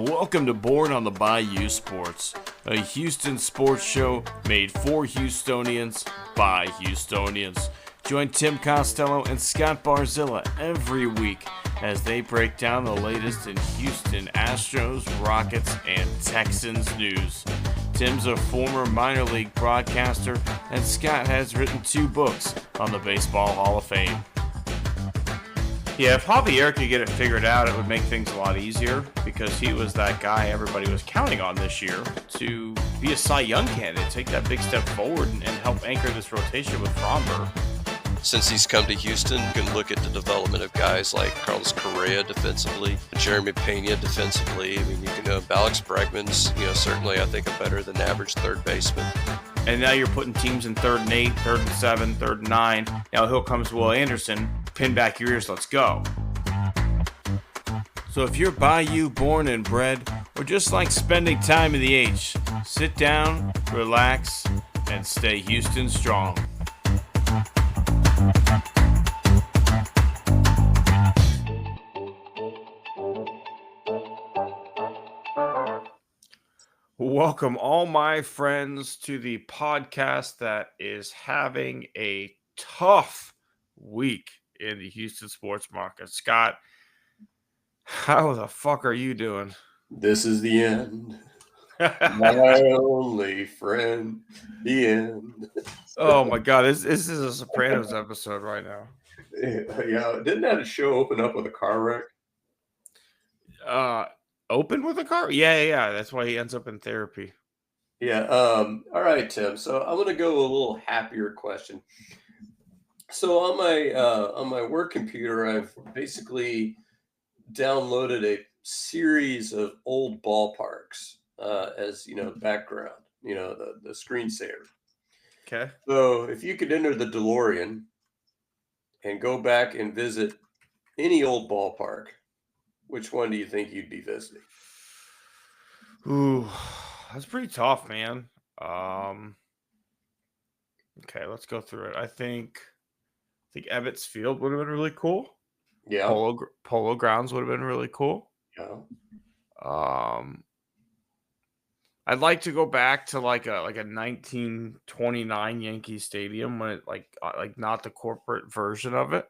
Welcome to Born on the Bayou Sports, a Houston sports show made for Houstonians by Houstonians. Join Tim Costello and Scott Barzilla every week as they break down the latest in Houston Astros, Rockets, and Texans news. Tim's a former minor league broadcaster, and Scott has written 2 books on the Baseball Hall of Fame. Yeah, if Javier could get it figured out, it would make things a lot easier because he was that guy everybody was counting on this year to be a Cy Young candidate, take that big step forward and help anchor this rotation with Fromber. Since he's come to Houston, you can look at the development of guys like Carlos Correa defensively, Jeremy Pena defensively. I mean, you can Alex Bregman's, certainly I think a better than average third baseman. And now you're putting teams in 3rd and 8, 3rd and 7, 3rd and 9. Now here comes Will Anderson. Pin back your ears, let's go. So if you're Bayou born and bred, or just like spending time in the H, sit down, relax, and stay Houston strong. Welcome, all my friends, to the podcast that is having a tough week in the Houston sports market. Scott, how the fuck are you doing? This is the end. My only friend, the end. Oh my God, this is a Sopranos episode right now. Yeah, didn't that show open up with a car wreck? Open with a car? Yeah. That's why he ends up in therapy. Yeah. All right, Tim. So I'm gonna go a little happier question. So on my work computer, I've basically downloaded a series of old ballparks as background, the screensaver. Okay. So if you could enter the DeLorean and go back and visit any old ballpark, which one do you think you'd be visiting? Ooh, that's pretty tough, man. Okay, let's go through it. I think Ebbets Field would have been really cool. Yeah. Polo Grounds would have been really cool. Yeah. I'd like to go back to like a 1929 Yankee Stadium when it like not the corporate version of it.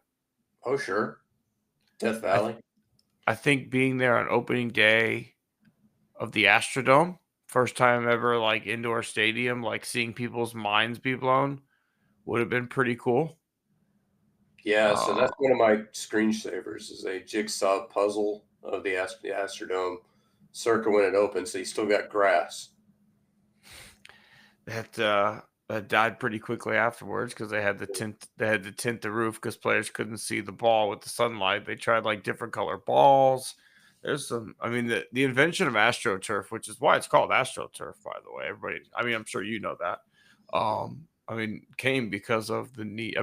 Oh, sure. Death Valley. I think being there on opening day of the Astrodome, first time ever like indoor stadium, like seeing people's minds be blown, would have been pretty cool. Yeah, so that's one of my screensavers is a jigsaw puzzle of the Astrodome circa when it opened. So you still got grass. That died pretty quickly afterwards because they had to tint the roof because players couldn't see the ball with the sunlight. They tried like different color balls. There's some, the invention of AstroTurf, which is why it's called AstroTurf, by the way. Everybody, I'm sure you know that. Came because of the need.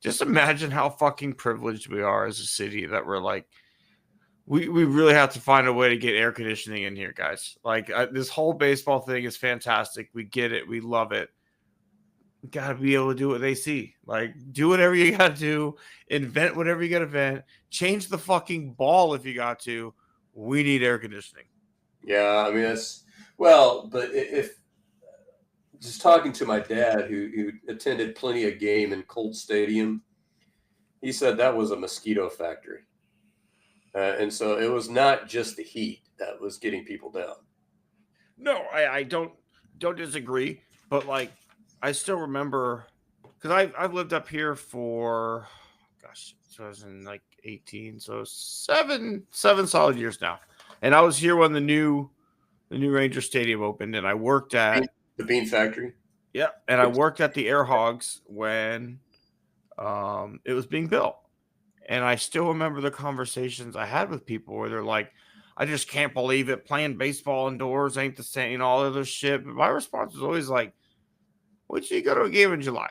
Just imagine how fucking privileged we are as a city that we're like, we really have to find a way to get air conditioning in here, guys. Like this whole baseball thing is fantastic. We get it. We love it. Got to be able to do what they see. Like, do whatever you got to do. Invent whatever you got to invent. Change the fucking ball if you got to. We need air conditioning. Yeah, but if just talking to my dad who attended plenty of game in Colt Stadium, he said that was a mosquito factory. And so it was not just the heat that was getting people down. No, I don't disagree, but like I still remember because I've lived up here for 2018, so seven solid years now, and I was here when the new Ranger Stadium opened, and I worked at the Bean Factory. Yeah, and I worked at the Air Hogs when it was being built. And I still remember the conversations I had with people where they're like, I just can't believe it. Playing baseball indoors ain't the same, all other shit. But my response was always like, wait till you go to a game in July.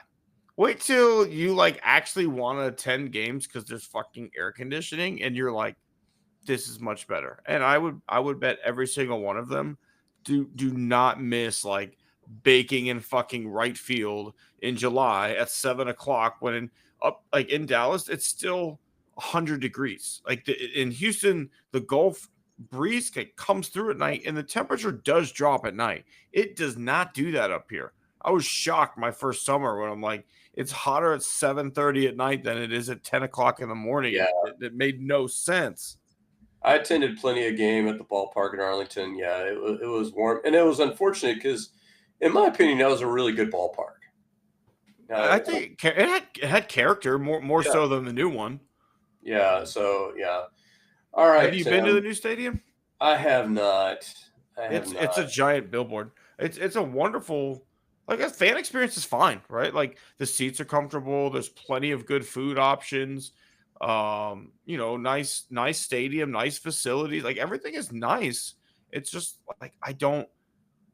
Wait till you like actually want to attend games because there's fucking air conditioning. And you're like, this is much better. And I would bet every single one of them do not miss like baking in fucking right field in July at 7:00 when in Dallas, it's still 100 degrees. Like in Houston, the Gulf breeze comes through at night, and the temperature does drop at night. It does not do that up here. I was shocked my first summer when I'm like, it's hotter at 7:30 at night than it is at 10 o'clock in the morning. Yeah. It made no sense. I attended plenty of game at the ballpark in Arlington. Yeah, it was warm, and it was unfortunate because, in my opinion, that was a really good ballpark. I think it had character more Yeah. so than the new one. Yeah. So yeah. All right. Have you been to the new stadium? I have not. It's a giant billboard. It's a wonderful, like, a fan experience is fine, right? Like, the seats are comfortable. There's plenty of good food options. Nice stadium, nice facilities. Like, everything is nice. It's just like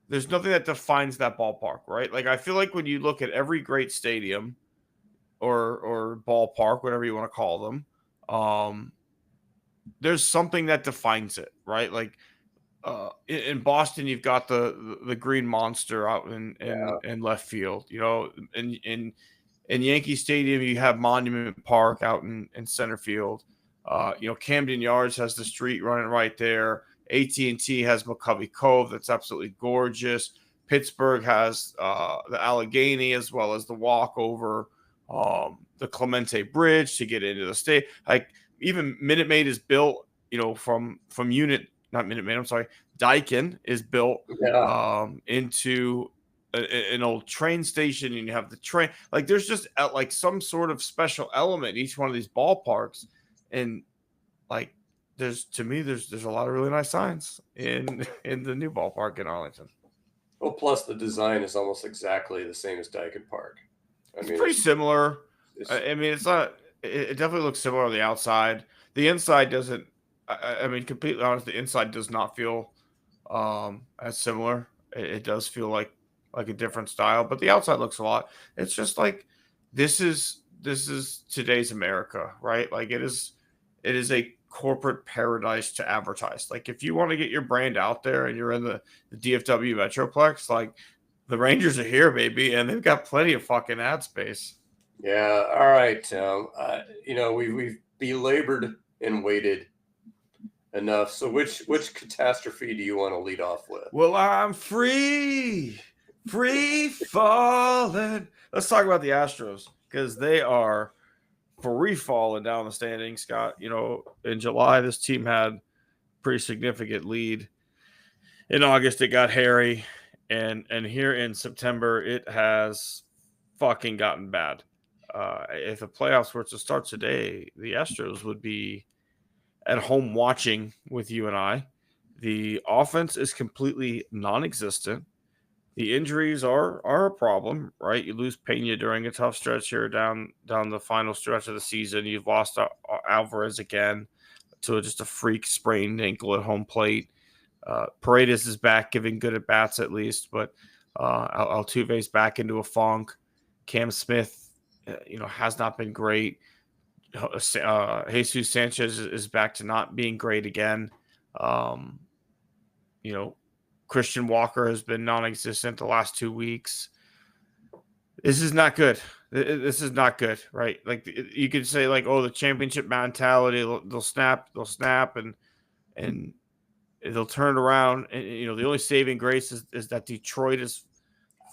there's nothing that defines that ballpark, right? Like, I feel like when you look at every great stadium or ballpark, whatever you want to call them, there's something that defines it, right? Like, in Boston, you've got the Green Monster out in left field. In Yankee Stadium, you have Monument Park out in center field. Camden Yards has the street running right there. AT&T has McCovey Cove, that's absolutely gorgeous. Pittsburgh has the Allegheny, as well as the walkover, the Clemente Bridge to get into the state. Like, even Minute Maid is built, from not Minute Maid, I'm sorry, Daikin is built into an old train station, and you have the train. Like, there's just like some sort of special element in each one of these ballparks, and like, there's a lot of really nice signs in the new ballpark in Arlington. Well, plus the design is almost exactly the same as Daikin Park. It's pretty similar. It's not. It definitely looks similar on the outside. The inside doesn't. Completely honest, the inside does not feel as similar. It does feel like a different style, but the outside looks a lot. It's just like, this is today's America, right? Like, it is a corporate paradise to advertise. Like, if you want to get your brand out there and you're in the DFW Metroplex, like, the Rangers are here, baby, and they've got plenty of fucking ad space. Yeah. All right, Tim. We've belabored and waited enough. So which catastrophe do you want to lead off with? Well, I'm free falling. Let's talk about the Astros, because they are free falling down the standings, Scott. In July, this team had pretty significant lead. In August, it got hairy, and here in September, it has fucking gotten bad. If the playoffs were to start today, the Astros would be at home watching with you and I. The offense is completely non-existent. The injuries are a problem, right? You lose Pena during a tough stretch here down the final stretch of the season. You've lost Alvarez again to just a freak sprained ankle at home plate. Paredes is back, giving good at bats at least, but Altuve's back into a funk. Cam Smith, has not been great. Jesus Sanchez is back to not being great again. Christian Walker has been non-existent the last 2 weeks. This is not good. This is not good, right? Like, you could say, like, oh, the championship mentality, they'll snap, and they'll turn around. And, the only saving grace is that Detroit is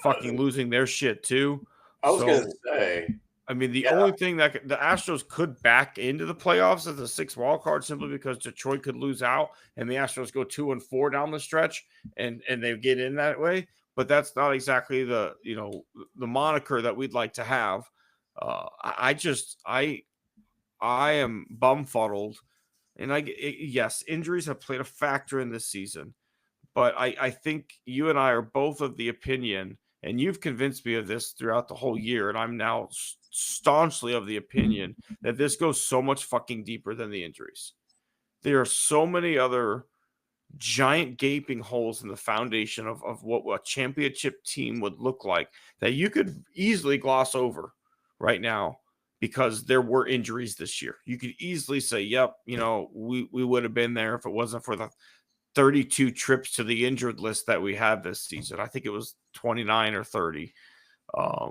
fucking losing their shit too. I was going to say, the only thing that the Astros could back into the playoffs as a 6th wild card, simply because Detroit could lose out and the Astros go 2-4 down the stretch and they get in that way. But that's not exactly the moniker that we'd like to have. I am bumfuddled, and yes, injuries have played a factor in this season, but I think you and I are both of the opinion, and you've convinced me of this throughout the whole year, and I'm now staunchly of the opinion that this goes so much fucking deeper than the injuries. There are so many other giant gaping holes in the foundation of what a championship team would look like that you could easily gloss over right now because there were injuries this year. You could easily say, yep, we would have been there if it wasn't for the 32 trips to the injured list that we have this season. I think it was 29 or 30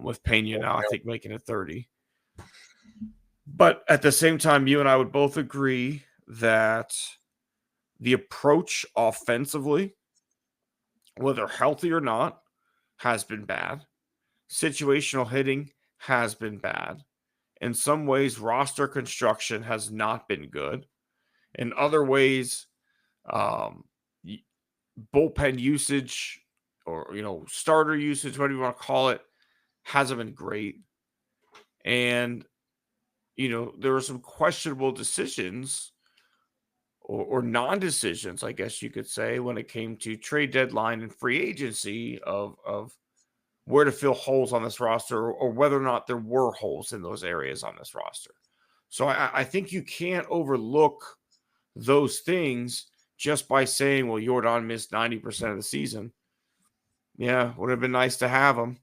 with Pena now, I think, making it 30. But at the same time, you and I would both agree that The approach offensively, whether healthy or not, has been bad. Situational hitting has been bad. In some ways, roster construction has not been good. In other ways, um, bullpen usage or starter usage, whatever you want to call it, hasn't been great. And there were some questionable decisions or non-decisions, I guess you could say, when it came to trade deadline and free agency of where to fill holes on this roster or whether or not there were holes in those areas on this roster. So I think you can't overlook those things just by saying, well, Jordan missed 90% of the season. Yeah, would have been nice to have him.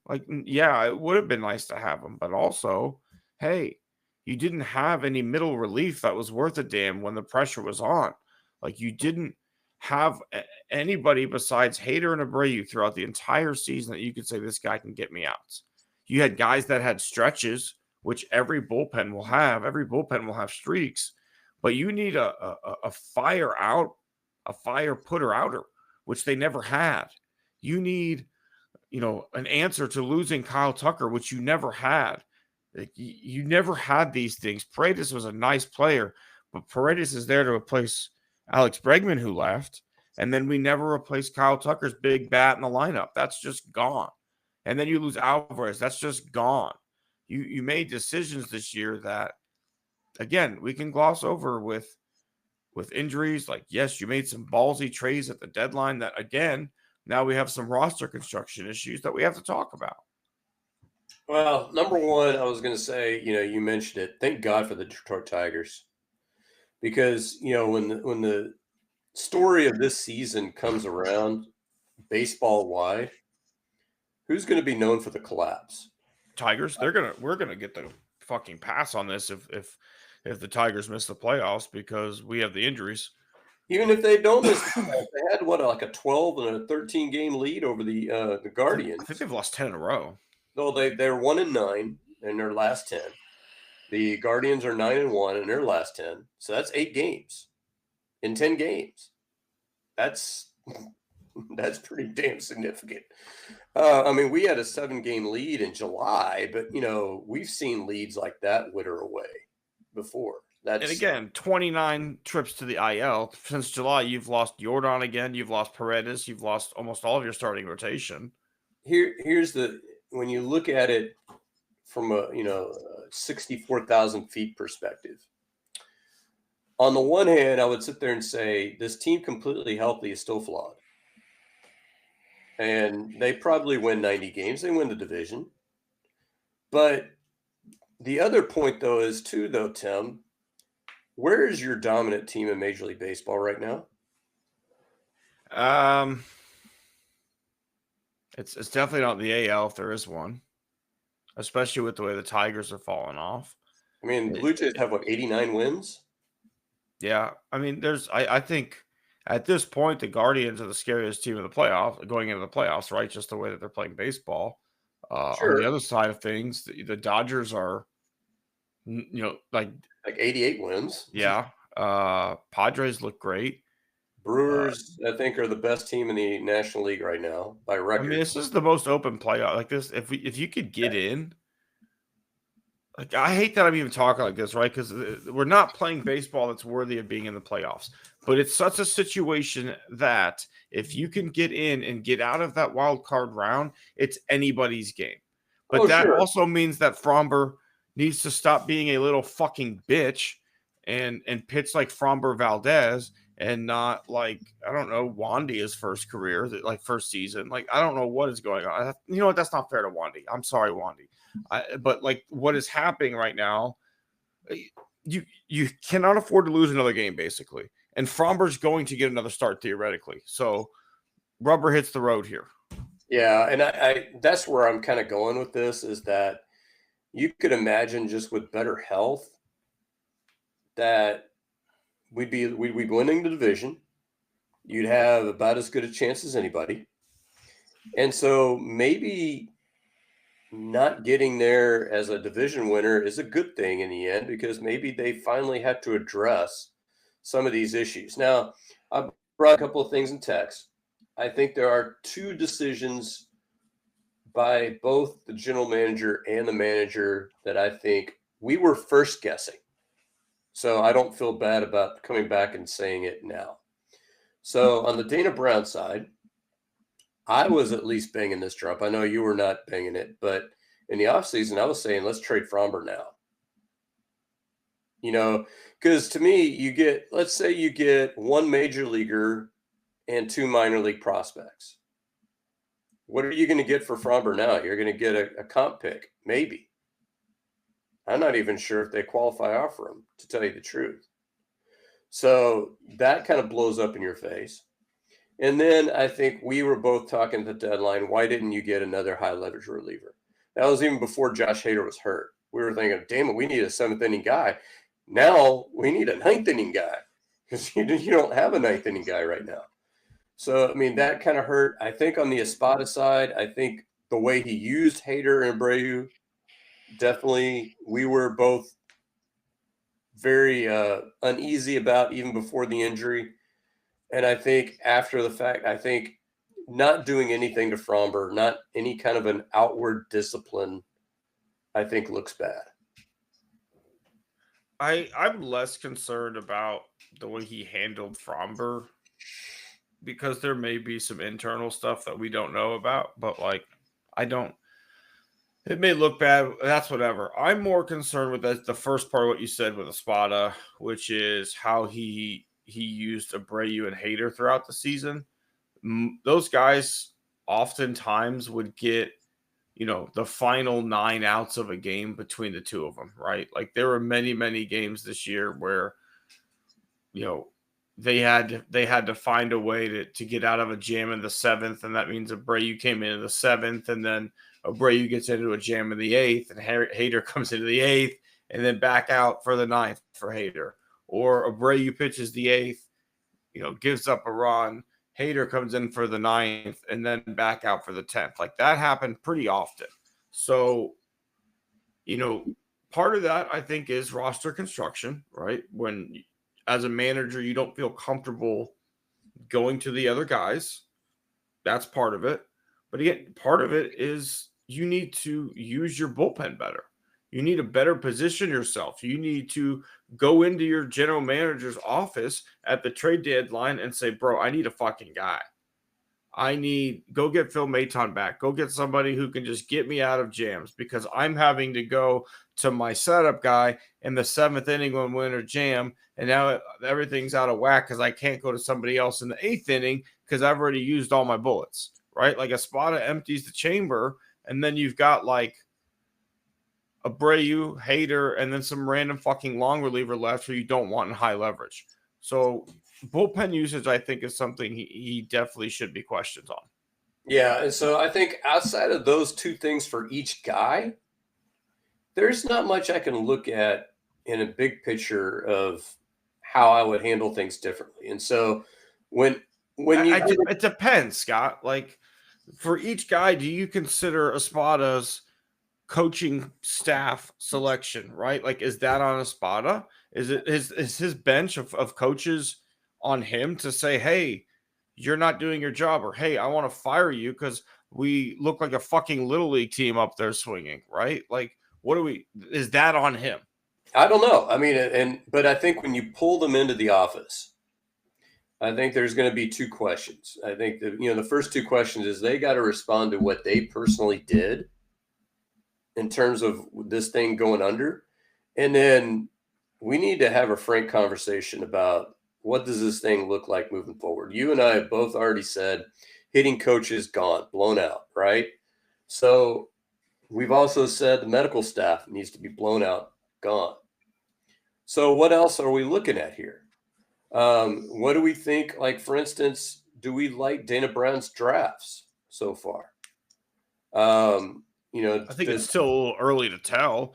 Yeah, it would have been nice to have him. But also, hey, you didn't have any middle relief that was worth a damn when the pressure was on. You didn't have anybody besides Hader and Abreu throughout the entire season that you could say this guy can get me outs. You had guys that had stretches, which every bullpen will have. Every bullpen will have streaks. But you need a fire putter outer, which they never had. You need, an answer to losing Kyle Tucker, which you never had. You never had these things. Paredes was a nice player, but Paredes is there to replace Alex Bregman, who left. And then we never replaced Kyle Tucker's big bat in the lineup. That's just gone. And then you lose Alvarez. That's just gone. You made decisions this year that, again, we can gloss over with injuries. Yes, you made some ballsy trades at the deadline that, again, now we have some roster construction issues that we have to talk about. Well, number one, I was going to say, you mentioned it. Thank God for the Detroit Tigers, because when the story of this season comes around, baseball wide, who's going to be known for the collapse? Tigers. We're gonna get the fucking pass on this if the Tigers miss the playoffs because we have the injuries. Even if they don't miss the playoffs, they had like a 12 and a 13 game lead over the Guardians. I think they've lost 10 in a row. No, they're 1-9 in their last 10. The Guardians are 9-1 in their last 10. So that's 8 games in 10 games. That's pretty damn significant. We had a 7-game lead in July, but we've seen leads like that wither away before. And again, 29 trips to the IL since July. You've lost Jordan again. You've lost Paredes. You've lost almost all of your starting rotation. Here's when you look at it from a 64,000 feet perspective. On the one hand, I would sit there and say this team completely healthy is still flawed, and they probably win 90 games. They win the division, but the other point is Tim. Where is your dominant team in Major League Baseball right now? It's definitely not the AL if there is one, especially with the way the Tigers are falling off. The Blue Jays have 89 wins? Yeah. I think at this point, the Guardians are the scariest team in the playoffs, going into the playoffs, right? Just the way that they're playing baseball. Sure. On the other side of things, the Dodgers are, like 88 wins. Yeah. Padres look great. Brewers, I think, are the best team in the National League right now by record. This is the most open playoff. Like this, if you could get in, I hate that I'm even talking like this, right? Because we're not playing baseball that's worthy of being in the playoffs. But it's such a situation that if you can get in and get out of that wild card round, it's anybody's game. But that also means that Fromber needs to stop being a little fucking bitch and pitch like Fromber Valdez and not like, I don't know, Wandy his first first season. I don't know what is going on. You know what? That's not fair to Wandy. I'm sorry, Wandy. But what is happening right now, you cannot afford to lose another game, basically. And Fromber's going to get another start theoretically. So rubber hits the road here. Yeah, and I that's where I'm kind of going with this is that you could imagine just with better health that we'd be winning the division. You'd have about as good a chance as anybody. And so maybe not getting there as a division winner is a good thing in the end because maybe they finally had to address some of these issues. Now, I brought a couple of things in text. I think there are two decisions by both the general manager and the manager that I think we were first guessing. So I don't feel bad about coming back and saying it now. So on the Dana Brown side, I was at least banging this drum. I know you were not banging it, but in the offseason, I was saying, let's trade Fromber now. Because to me, let's say you get one major leaguer and two minor league prospects. What are you going to get for Fromber now? You're going to get a comp pick, maybe. I'm not even sure if they qualify for him, to tell you the truth. So that kind of blows up in your face. And then I think we were both talking at the deadline, why didn't you get another high leverage reliever? That was even before Josh Hader was hurt. We were thinking, damn it, we need a seventh inning guy. Now we need a ninth inning guy because you don't have a ninth inning guy right now. So, I mean, that kind of hurt. I think on the Espada side, I think the way he used Hader and Abreu, definitely we were both very uneasy about even before the injury. And I think after the fact, I think not doing anything to Fromber, not any kind of an outward discipline, I think looks bad. I'm less concerned about the way he handled Fromber because there may be some internal stuff that we don't know about, but it may look bad. That's whatever. I'm more concerned with the first part of what you said with Espada, which is how he used Abreu and Hader throughout the season. Those guys oftentimes would get, the final 9 outs of a game between the two of them, right? Like there were many, many games this year where, they had to find a way to get out of a jam in the 7th, and that means Abreu came into the 7th, and then Abreu gets into a jam in the 8th, and Hader comes into the 8th, and then back out for the 9th for Hader. Or Abreu pitches the 8th, gives up a run, Hader comes in for the 9th, and then back out for the 10th. Like that happened pretty often. So, part of that I think is roster construction, right? When as a manager, you don't feel comfortable going to the other guys. That's part of it. But again, part of it is you need to use your bullpen better. You need to better position yourself. You need to go into your general manager's office at the trade deadline and say, bro, I need a fucking guy. Go get Phil Maton back. Go get somebody who can just get me out of jams because I'm having to go to my setup guy in the 7th inning when we're in a jam. And now everything's out of whack because I can't go to somebody else in the 8th inning because I've already used all my bullets, right? Like Espada empties the chamber and then you've got like Abreu, Hader, and then some random fucking long reliever left who you don't want in high leverage. So bullpen usage, I think, is something he definitely should be questioned on. Yeah, and so I think outside of those two things for each guy, there's not much I can look at in a big picture of how I would handle things differently. And so it depends, Scott. Like for each guy, do you consider Espada's coaching staff selection, right? Like, is that on Espada? Is his bench of coaches on him to say, hey, you're not doing your job, or hey, I want to fire you because we look like a fucking little league team up there swinging, right? Like, is that on him? I don't know. I mean, but I think when you pull them into the office, I think there's going to be two questions. I think that, the first two questions is they got to respond to what they personally did in terms of this thing going under. And then we need to have a frank conversation about what does this thing look like moving forward. You and I have both already said hitting coach is gone, blown out, right? So we've also said the medical staff needs to be blown out, gone. So what else are we looking at here? What do we think? Like, for instance, do we like Dana Brown's drafts so far? I think it's still a little early to tell.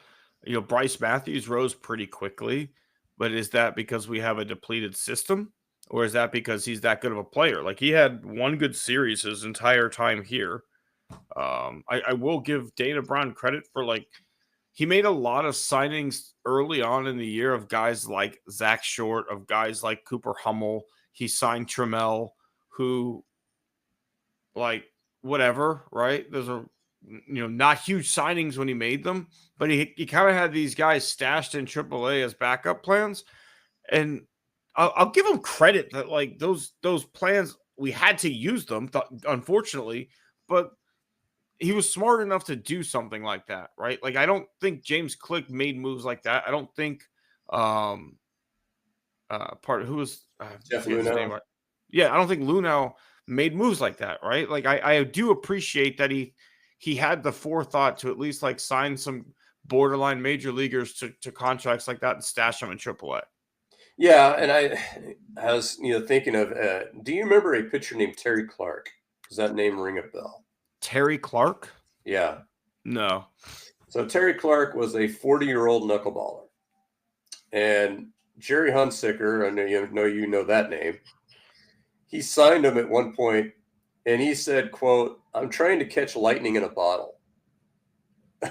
Bryce Matthews rose pretty quickly, but is that because we have a depleted system, or is that because he's that good of a player? Like, he had one good series his entire time here. I will give Dana Brown credit for he made a lot of signings early on in the year of guys like Zach Short, of guys like Cooper Hummel. He signed Trammell, who, like, whatever, right? Those are, not huge signings when he made them, but he kind of had these guys stashed in AAA as backup plans. And I'll give him credit that, like, those plans, we had to use them, unfortunately, but he was smart enough to do something like that, right? Like, I don't think James Click made moves like that. I don't think who was Jeff forget his name, Luhnow. right? Yeah, I don't think Luno made moves like that, right? Like, I do appreciate that he had the forethought to at least, like, sign some borderline major leaguers to contracts like that and stash them in AAA. Yeah, and I was thinking of. Do you remember a pitcher named Terry Clark? Does that name ring a bell? Terry Clark? Yeah. No. So Terry Clark was a 40-year-old knuckleballer, and Jerry Hunsicker, I know you know that name. He signed him at one point, and he said, "quote I'm trying to catch lightning in a bottle."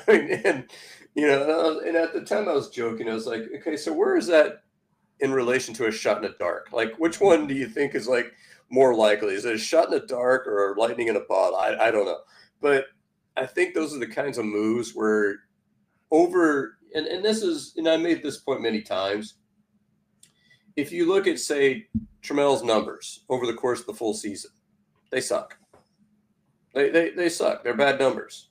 and and at the time I was joking. I was like, "Okay, so where is that in relation to a shot in the dark? Like, which one do you think is like more likely? Is it a shot in the dark or lightning in a bottle? I don't know, but I think those are the kinds of moves where and this is, and I made this point many times. If you look at, say, Trammell's numbers over the course of the full season, they suck. They suck. They're bad numbers.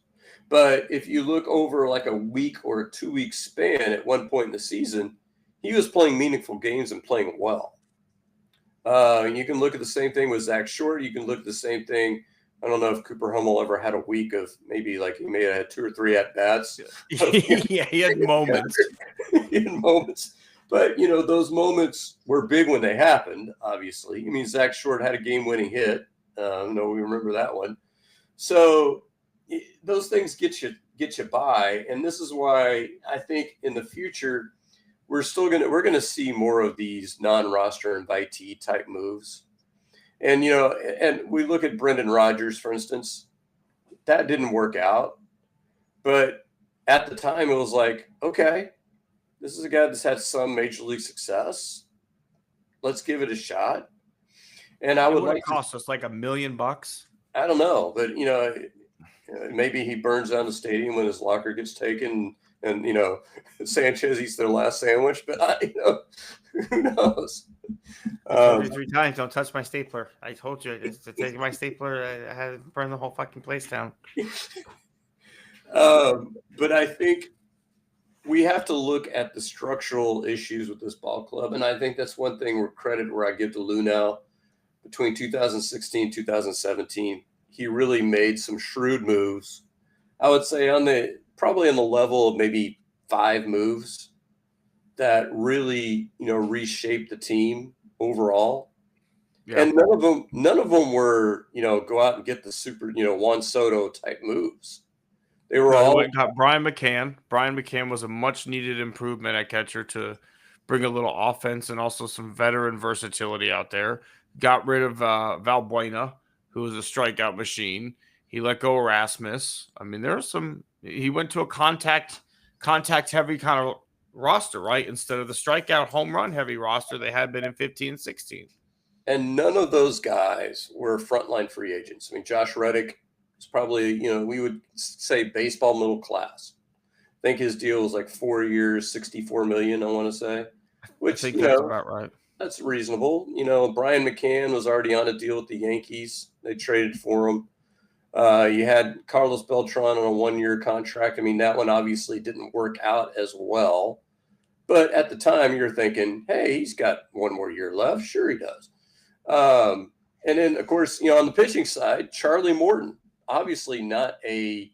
But if you look over like a week or a 2-week span at one point in the season, he was playing meaningful games and playing well. You can look at the same thing with Zach Short. You can look at the same thing. I don't know if Cooper Hummel ever had a week of maybe, like, he may have had 2 or 3 at bats. Yeah, he had moments. He had moments. But, those moments were big when they happened, obviously. I mean, Zach Short had a game-winning hit. No, we remember that one. So those things get you by. And this is why I think in the future we're gonna see more of these non-roster invitee type moves. And and we look at Brendan Rodgers, for instance. That didn't work out, but at the time it was like, okay, this is a guy that's had some major league success. Let's give it a shot. And I would like to cost us like $1 million. I don't know, but maybe he burns down the stadium when his locker gets taken, and Sanchez eats their last sandwich. But who knows? I told you 3 times, don't touch my stapler. I told you to take my stapler. I had to burn the whole fucking place down. But I think we have to look at the structural issues with this ball club, and I think that's one thing where I give to Lou now. Between 2016 2017, he really made some shrewd moves. I would say probably on the level of maybe 5 moves that really reshaped the team overall. Yeah. And none of them were go out and get the super Juan Soto type moves. They were all got Brian McCann. Brian McCann was a much needed improvement at catcher to bring a little offense and also some veteran versatility out there. Got rid of Valbuena, who was a strikeout machine. He let go Erasmus. I mean, he went to a contact heavy kind of roster, right? Instead of the strikeout home run heavy roster they had been in 15 and 16. And none of those guys were frontline free agents. I mean, Josh Reddick is probably, we would say baseball middle class. I think his deal was like 4 years, $64 million, I want to say. Which, I think that's about right. That's reasonable. Brian McCann was already on a deal with the Yankees. They traded for him. You had Carlos Beltran on a 1-year contract. I mean, that one obviously didn't work out as well. But at the time, you're thinking, hey, he's got 1 more year left. Sure he does. And then, of course, on the pitching side, Charlie Morton, obviously not a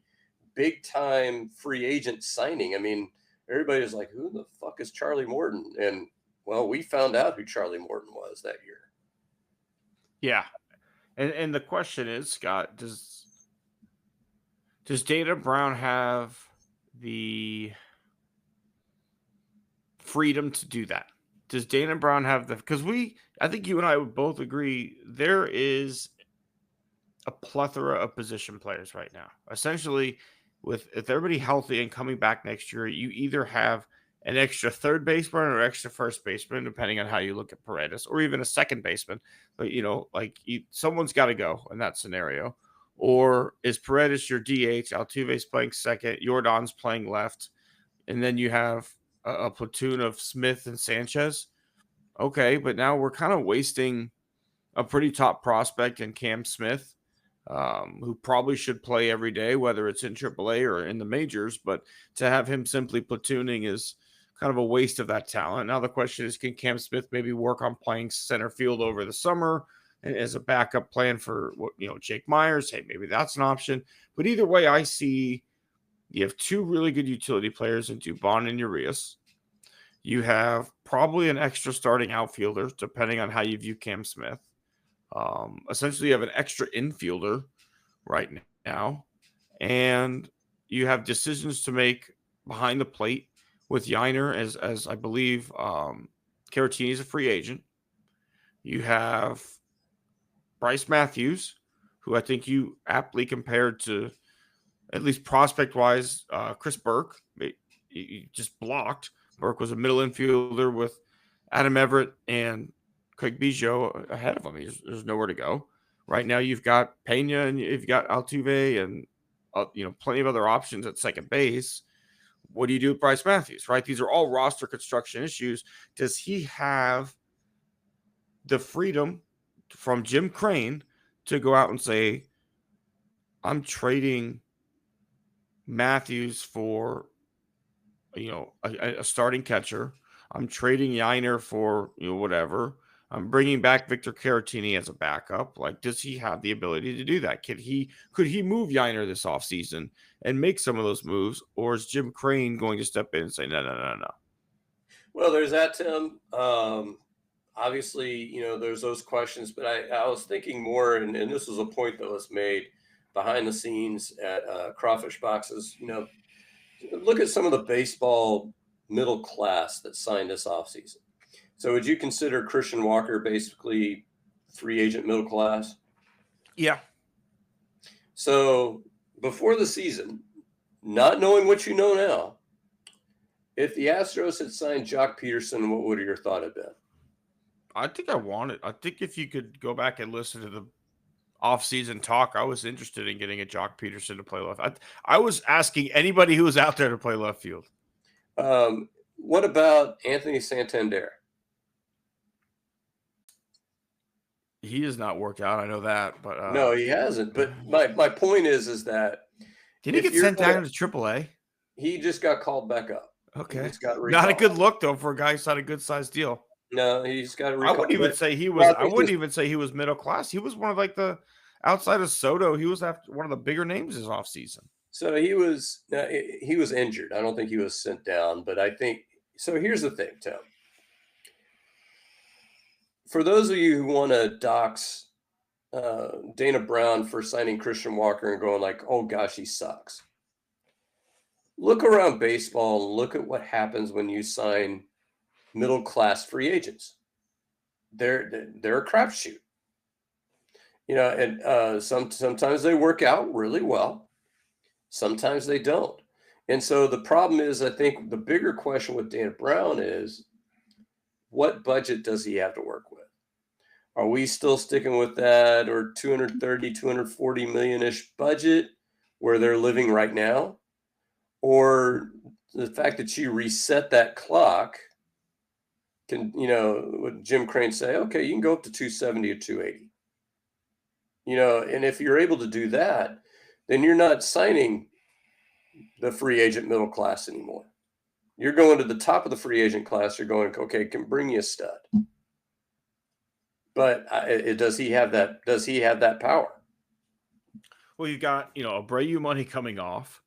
big-time free agent signing. I mean, everybody was like, who the fuck is Charlie Morton? And well, we found out who Charlie Morton was that year. Yeah. And the question is, Scott, does Dana Brown have the freedom to do that? Does Dana Brown have because I think you and I would both agree there is a plethora of position players right now. Essentially, with if everybody healthy and coming back next year, you either have an extra third baseman or extra first baseman, depending on how you look at Paredes, or even a second baseman. But someone's got to go in that scenario. Or is Paredes your DH? Altuve's playing second, Jordan's playing left, and then you have a platoon of Smith and Sanchez. Okay, but now we're kind of wasting a pretty top prospect in Cam Smith, who probably should play every day, whether it's in AAA or in the majors. But to have him simply platooning is kind of a waste of that talent. Now the question is, can Cam Smith maybe work on playing center field over the summer and as a backup plan for Jake Myers? Hey, maybe that's an option. But either way, I see you have two really good utility players in Dubon and Urias. You have probably an extra starting outfielder, depending on how you view Cam Smith. Essentially, you have an extra infielder right now, and you have decisions to make behind the plate with Yiner, as I believe Caratini is a free agent. You have Bryce Matthews, who I think you aptly compared to, at least prospect-wise, Chris Burke. He just blocked. Burke was a middle infielder with Adam Everett and Craig Biggio ahead of him. There's nowhere to go. Right now, you've got Pena and you've got Altuve and plenty of other options at second base. What do you do with Bryce Matthews? Right? These are all roster construction issues. Does he have the freedom from Jim Crane to go out and say, I'm trading Matthews for a starting catcher? I'm trading Yiner for whatever. I'm bringing back Victor Caratini as a backup. Like, does he have the ability to do that? Could he move Yiner this offseason and make some of those moves, or is Jim Crane going to step in and say no? Well, there's that, Tim. Obviously, there's those questions, but I was thinking more, and this was a point that was made behind the scenes at Crawfish Boxes. Look at some of the baseball middle class that signed this offseason. So would you consider Christian Walker basically free agent middle class? Yeah. So before the season, not knowing what you know now, if the Astros had signed Jock Peterson, what would your thought have been? I think if you could go back and listen to the off-season talk, I was interested in getting a Jock Peterson to play left. I was asking anybody who was out there to play left field. What about Anthony Santander? He has not worked out. I know that, but no, he hasn't. But my point is that did he get sent down to AAA? He just got called back up. Okay, not a good look though for a guy who signed a good sized deal. No, he's got. I wouldn't even say he was. I wouldn't even say he was middle class. He was one of the outside of Soto. He was one of the bigger names this offseason. So he was injured. I don't think he was sent down, but I think so. Here's the thing, Tim. For those of you who want to dox Dana Brown for signing Christian Walker and going like, "Oh gosh, he sucks," look around baseball and look at what happens when you sign middle-class free agents. They're a crapshoot, and sometimes they work out really well, sometimes they don't. And so the problem is, I think the bigger question with Dana Brown is, what budget does he have to work with? Are we still sticking with that or 230, 240 million-ish budget where they're living right now? Or the fact that you reset that clock can, would Jim Crane say, okay, you can go up to 270 or 280? And if you're able to do that, then you're not signing the free agent middle class anymore. You're going to the top of the free agent class. You're going, okay, can bring you a stud. But does he have that? Does he have that power? Well, you've got Abreu money coming off,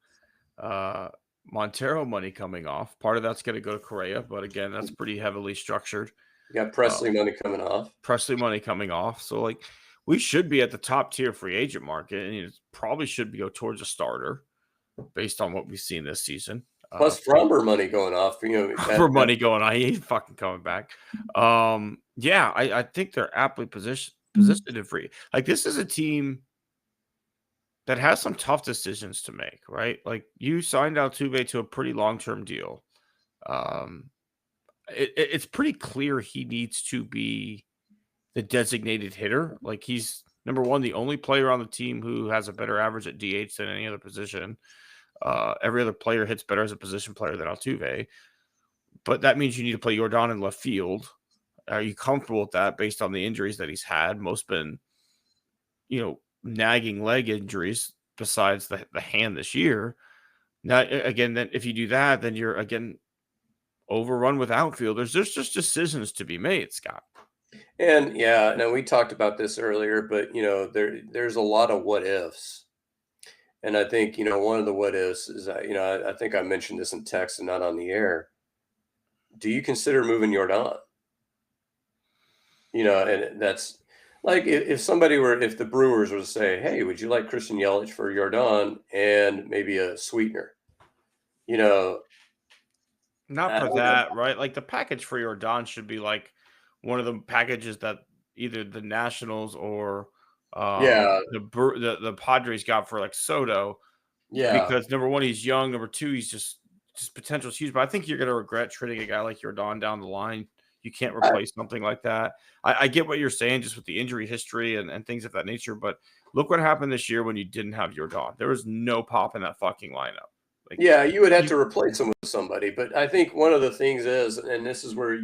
Montero money coming off. Part of that's going to go to Correa, but again, that's pretty heavily structured. You got Presley money coming off. So we should be at the top tier free agent market, and it probably should go towards a starter based on what we've seen this season. Plus Fromber money going off. For money going on. He ain't fucking coming back. Yeah, I think they're aptly positioned in free. This is a team that has some tough decisions to make, right? Like you signed Altuve to a pretty long-term deal. Um, it's pretty clear he needs to be the designated hitter. Like he's number one, the only player on the team who has a better average at DH than any other position. Every other player hits better as a position player than Altuve, but that means you need to play Jordan in left field. Are you comfortable with that based on the injuries that he's had? Most been, nagging leg injuries besides the hand this year. Now, again, then if you do that, then you're again overrun with outfielders. There's just decisions to be made, Scott. And yeah, now we talked about this earlier, but there's a lot of what ifs. And I think, one of the what ifs is that, I think I mentioned this in text and not on the air. Do you consider moving Jordan? And that's like if the Brewers were to say, hey, would you like Christian Yelich for Jordan and maybe a sweetener? Not for that, right? Like the package for Jordan should be like one of the packages that either the Nationals or Yeah, the Padres got for like Soto. yeah. Because number one, he's young. Number two, he's just potential is huge. But I think you're going to regret trading a guy like Jordan down the line. You can't replace something like that. I get what you're saying, just with the injury history and things of that nature. But look what happened this year when you didn't have Jordan. There was no pop in that fucking lineup. Like, Yeah, you would have to replace him with somebody. But I think one of the things is, and this is where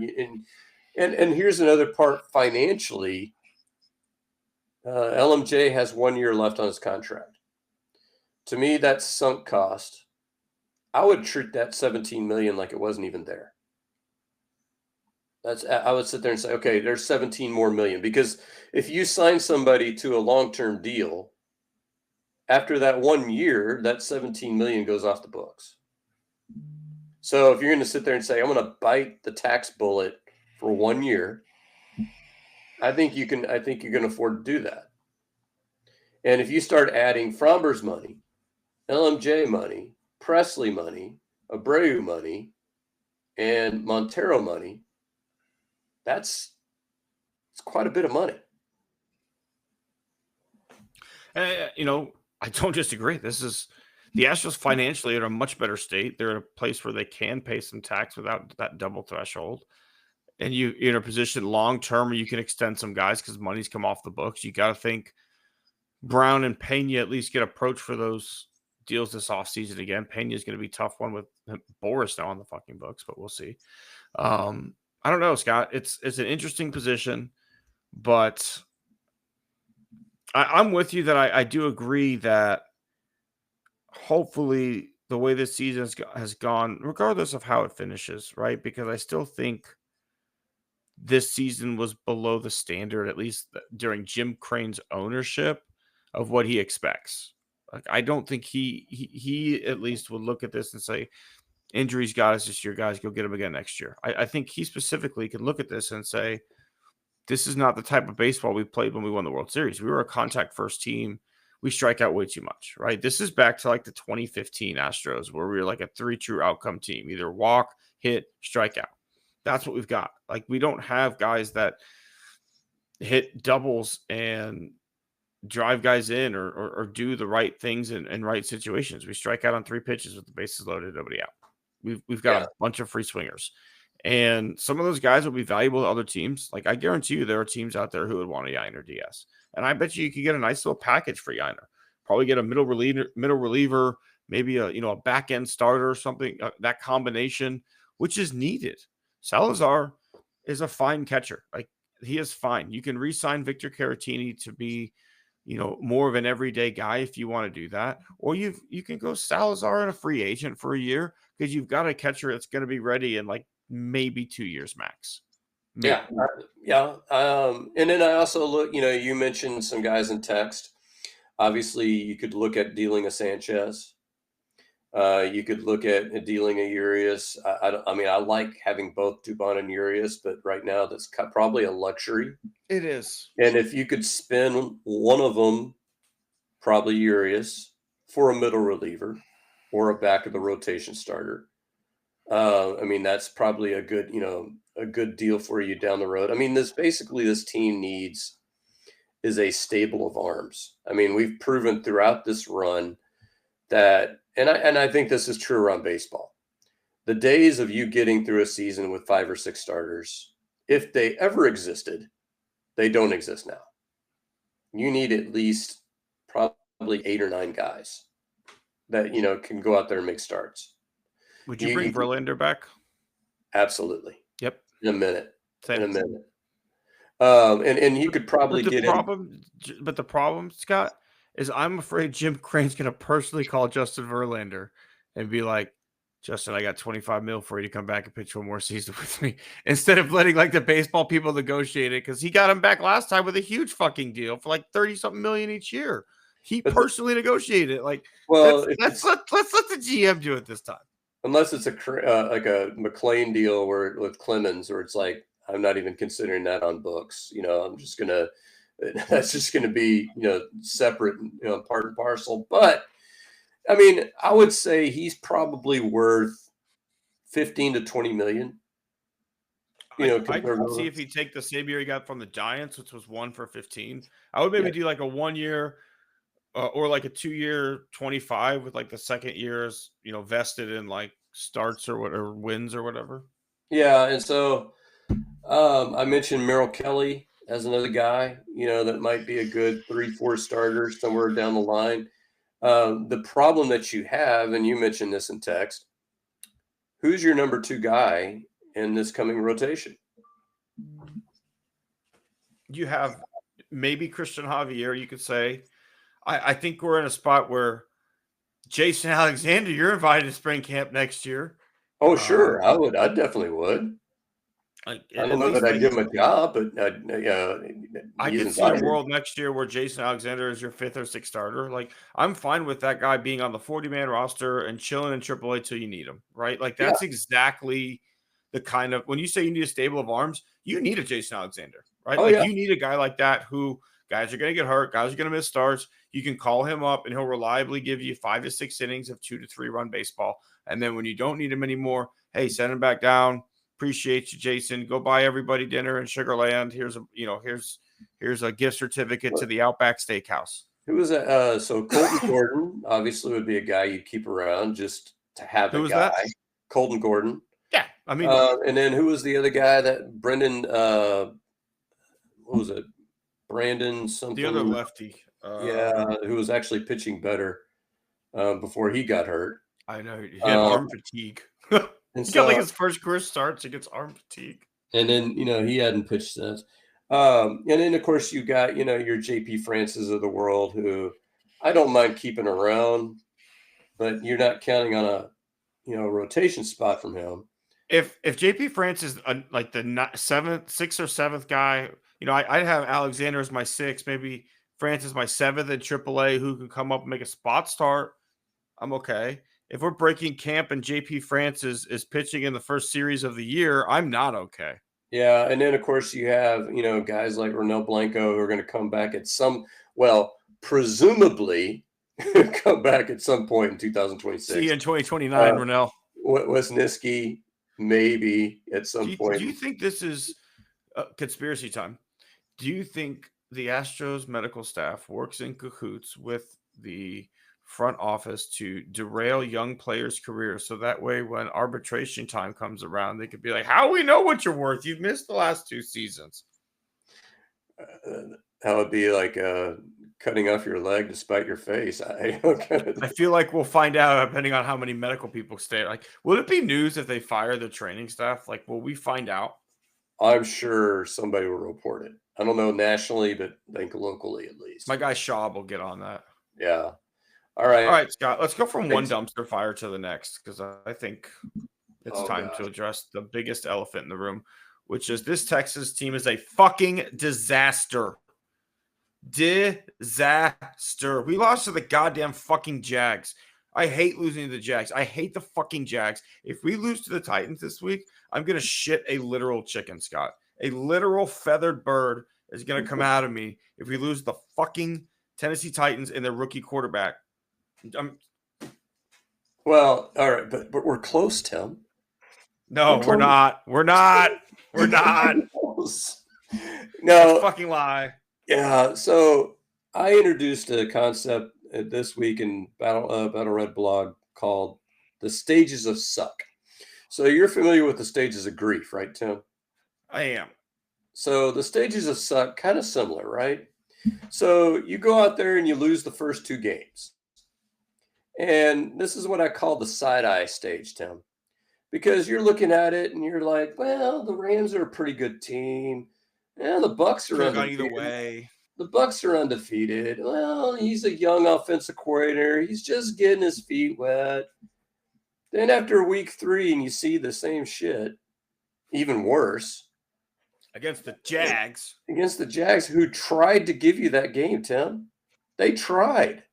and here's another part financially. LMJ has 1 year left on his contract. To me, that's sunk cost. I would treat that 17 million like it wasn't even there. I would sit there and say, okay, there's 17 more million, because if you sign somebody to a long-term deal, after that 1 year, that 17 million goes off the books. So if you're going to sit there and say, I'm going to bite the tax bullet for 1 year, I think you can afford to do that. And if you start adding Fromber's money, LMJ money, Presley money, Abreu money, and Montero money, it's quite a bit of money. I don't disagree. This is the Astros financially are in a much better state. They're in a place where they can pay some tax without that double threshold. And you're in a position long term where you can extend some guys because money's come off the books. You got to think Brown and Pena at least get approached for those deals this offseason again. Pena's going to be a tough one with Boris now on the fucking books, but we'll see. I don't know, Scott. It's an interesting position, but I'm with you that I do agree that hopefully the way this season has gone, regardless of how it finishes, right? Because I still think this season was below the standard, at least during Jim Crane's ownership, of what he expects. Like, I don't think he at least would look at this and say, injuries got us this year, guys, go get them again next year. I think he specifically can look at this and say, this is not the type of baseball we played when we won the World Series. We were a contact first team. We strike out way too much, right? This is back to like the 2015 Astros, where we were like a 3 true outcome team, either walk, hit, strike out. That's what we've got. Like, we don't have guys that hit doubles and drive guys in or do the right things in right situations. We strike out on 3 pitches with the bases loaded, nobody out. We've got a bunch of free swingers. And some of those guys will be valuable to other teams. Like, I guarantee you there are teams out there who would want a Yainer Diaz. And I bet you could get a nice little package for Yainer. Probably get a middle reliever, maybe a back end starter or something, that combination, which is needed. Salazar is a fine catcher. Like, he is fine. You can re-sign Victor Caratini to be, more of an everyday guy if you want to do that. Or you can go Salazar and a free agent for a year, because you've got a catcher that's going to be ready in like maybe 2 years max. Maybe. Yeah. And then I also look, you mentioned some guys in text. Obviously, you could look at dealing a Sanchez. You could look at dealing a Urias. I like having both Dubon and Urias, but right now that's probably a luxury. It is. And if you could spin one of them, probably Urias, for a middle reliever or a back of the rotation starter, that's probably a good deal for you down the road. This team needs is a stable of arms. I mean, we've proven throughout this run that, and I think this is true around baseball. The days of you getting through a season with 5 or 6 starters, if they ever existed, they don't exist now. You need at least probably 8 or 9 guys that, can go out there and make starts. Would you bring Verlander back? Absolutely. Yep. In a minute. Same. In a minute. And you could probably get in. But the problem, Scott, is I'm afraid Jim Crane's going to personally call Justin Verlander and be like, Justin, I got $25 million for you to come back and pitch one more season with me, instead of letting like the baseball people negotiate it, because he got him back last time with a huge fucking deal for like 30-something million each year. He personally negotiated it. Like, well, let's let the GM do it this time. Unless it's like a McLean deal with Clemens, where it's like, I'm not even considering that on books. I'm just gonna, that's just gonna be separate, part and parcel. But I mean, I would say he's probably worth 15 to 20 million. I could see if he take the same year he got from the Giants, which was 1 for 15. I would maybe do like a 1 year or like a 2 year 25 with like the second years, vested in like starts or whatever, wins or whatever. Yeah, and so I mentioned Merrill Kelly as another guy, that might be a good 3-4 starter somewhere down the line. The problem that you have, and you mentioned this in text, who's your number 2 guy in this coming rotation? You have maybe Christian Javier, you could say. I think we're in a spot where Jason Alexander, you're invited to spring camp next year. Oh, sure. I definitely would. I don't know that I'd give him a job, but I could see a world next year where Jason Alexander is your 5th or 6th starter. Like, I'm fine with that guy being on the 40-man roster and chilling in AAA till you need him, right? Like, that's exactly the kind of, when you say you need a stable of arms, you need a Jason Alexander, right? You need a guy like that who guys are going to get hurt, guys are going to miss starts. You can call him up and he'll reliably give you 5 to 6 innings of 2 to 3 run baseball. And then when you don't need him anymore, hey, send him back down. Appreciate you, Jason. Go buy everybody dinner in Sugar Land. Here's a gift certificate to the Outback Steakhouse. Who was that? So Colton Gordon obviously would be a guy you'd keep around just to have a guy. That? Colton Gordon. Yeah, I mean, and then who was the other guy that Brendan? What was it? Brandon something. The other lefty. Who was actually pitching better before he got hurt. I know he had arm fatigue. And he got like his first career starts, he gets arm fatigue. And then, he hadn't pitched since. And then, of course, you got, your JP Francis of the world, who I don't mind keeping around, but you're not counting on a, rotation spot from him. If JP Francis is like the 6th or 7th guy, I'd have Alexander as my 6th, maybe Francis my 7th in AAA, who can come up and make a spot start. I'm okay. If we're breaking camp and JP Francis is pitching in the first series of the year, I'm not okay. Yeah, and then, of course, you have, guys like Ronel Blanco who are going to come back at presumably come back at some point in 2026. See you in 2029, Ronel. Wesniewski, maybe at some point. Do you think this is conspiracy time? Do you think the Astros medical staff works in cahoots with the front office to derail young players' careers, so that way when arbitration time comes around, they could be like, how do we know what you're worth? You've missed the last 2 seasons. That would be like cutting off your leg to spite your face. I feel like we'll find out depending on how many medical people stay. Like, will it be news if they fire the training staff? Like, will we find out? I'm sure somebody will report it. I don't know nationally, but I think locally at least. My guy Schaub will get on that. Yeah. All right, Scott, let's go from one dumpster fire to the next, because I think it's time to address the biggest elephant in the room, which is this Texas team is a fucking disaster. Disaster. We lost to the goddamn fucking Jags. I hate losing to the Jags. I hate the fucking Jags. If we lose to the Titans this week, I'm going to shit a literal chicken, Scott. A literal feathered bird is going to come out of me if we lose the fucking Tennessee Titans and their rookie quarterback. Well, all right, but we're close, Tim. No, we're not. We're not. We're not. No, fucking lie. Yeah, so I introduced a concept this week in Battle Red blog called the stages of suck. So you're familiar with the stages of grief, right, Tim? I am. So the stages of suck kind of similar, right? So you go out there and you lose the first two games. And this is what I call the side eye stage, Tim, because you're looking at it and you're like, well, the Rams are a pretty good team. Yeah, the Bucks are Could have gone either undefeated. way. The Bucks are undefeated. Well, he's a young offensive coordinator. He's just getting his feet wet. Then after week 3 and you see the same shit, even worse, Against the Jags. against the Jags, who tried to give you that game, Tim. They tried.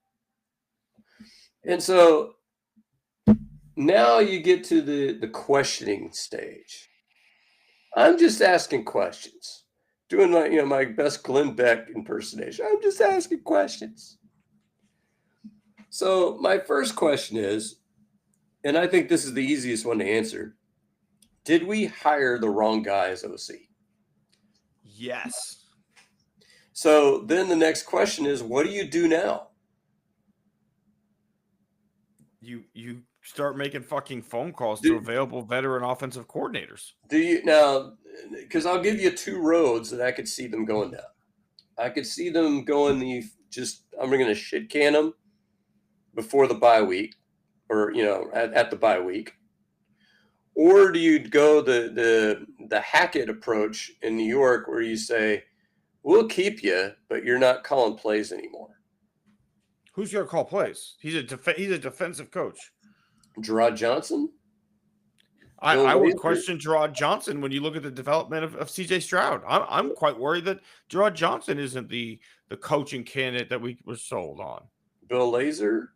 And so now you get to the questioning stage. I'm just asking questions. Doing my best Glenn Beck impersonation. I'm just asking questions. So my first question is, and I think this is the easiest one to answer, did we hire the wrong guy as OC? Yes. So then the next question is, what do you do now? You start making fucking phone calls to available veteran offensive coordinators. Do you now? Because I'll give you 2 roads that I could see them going down. I could see them going I'm going to shit can them before the bye week, or at the bye week. Or do you go the Hackett approach in New York, where you say, we'll keep you, but you're not calling plays anymore? Who's going to call plays? He's a defensive coach. Gerard Johnson? I would question Gerard Johnson when you look at the development of CJ Stroud. I'm quite worried that Gerard Johnson isn't the coaching candidate that we were sold on. Bill Lazor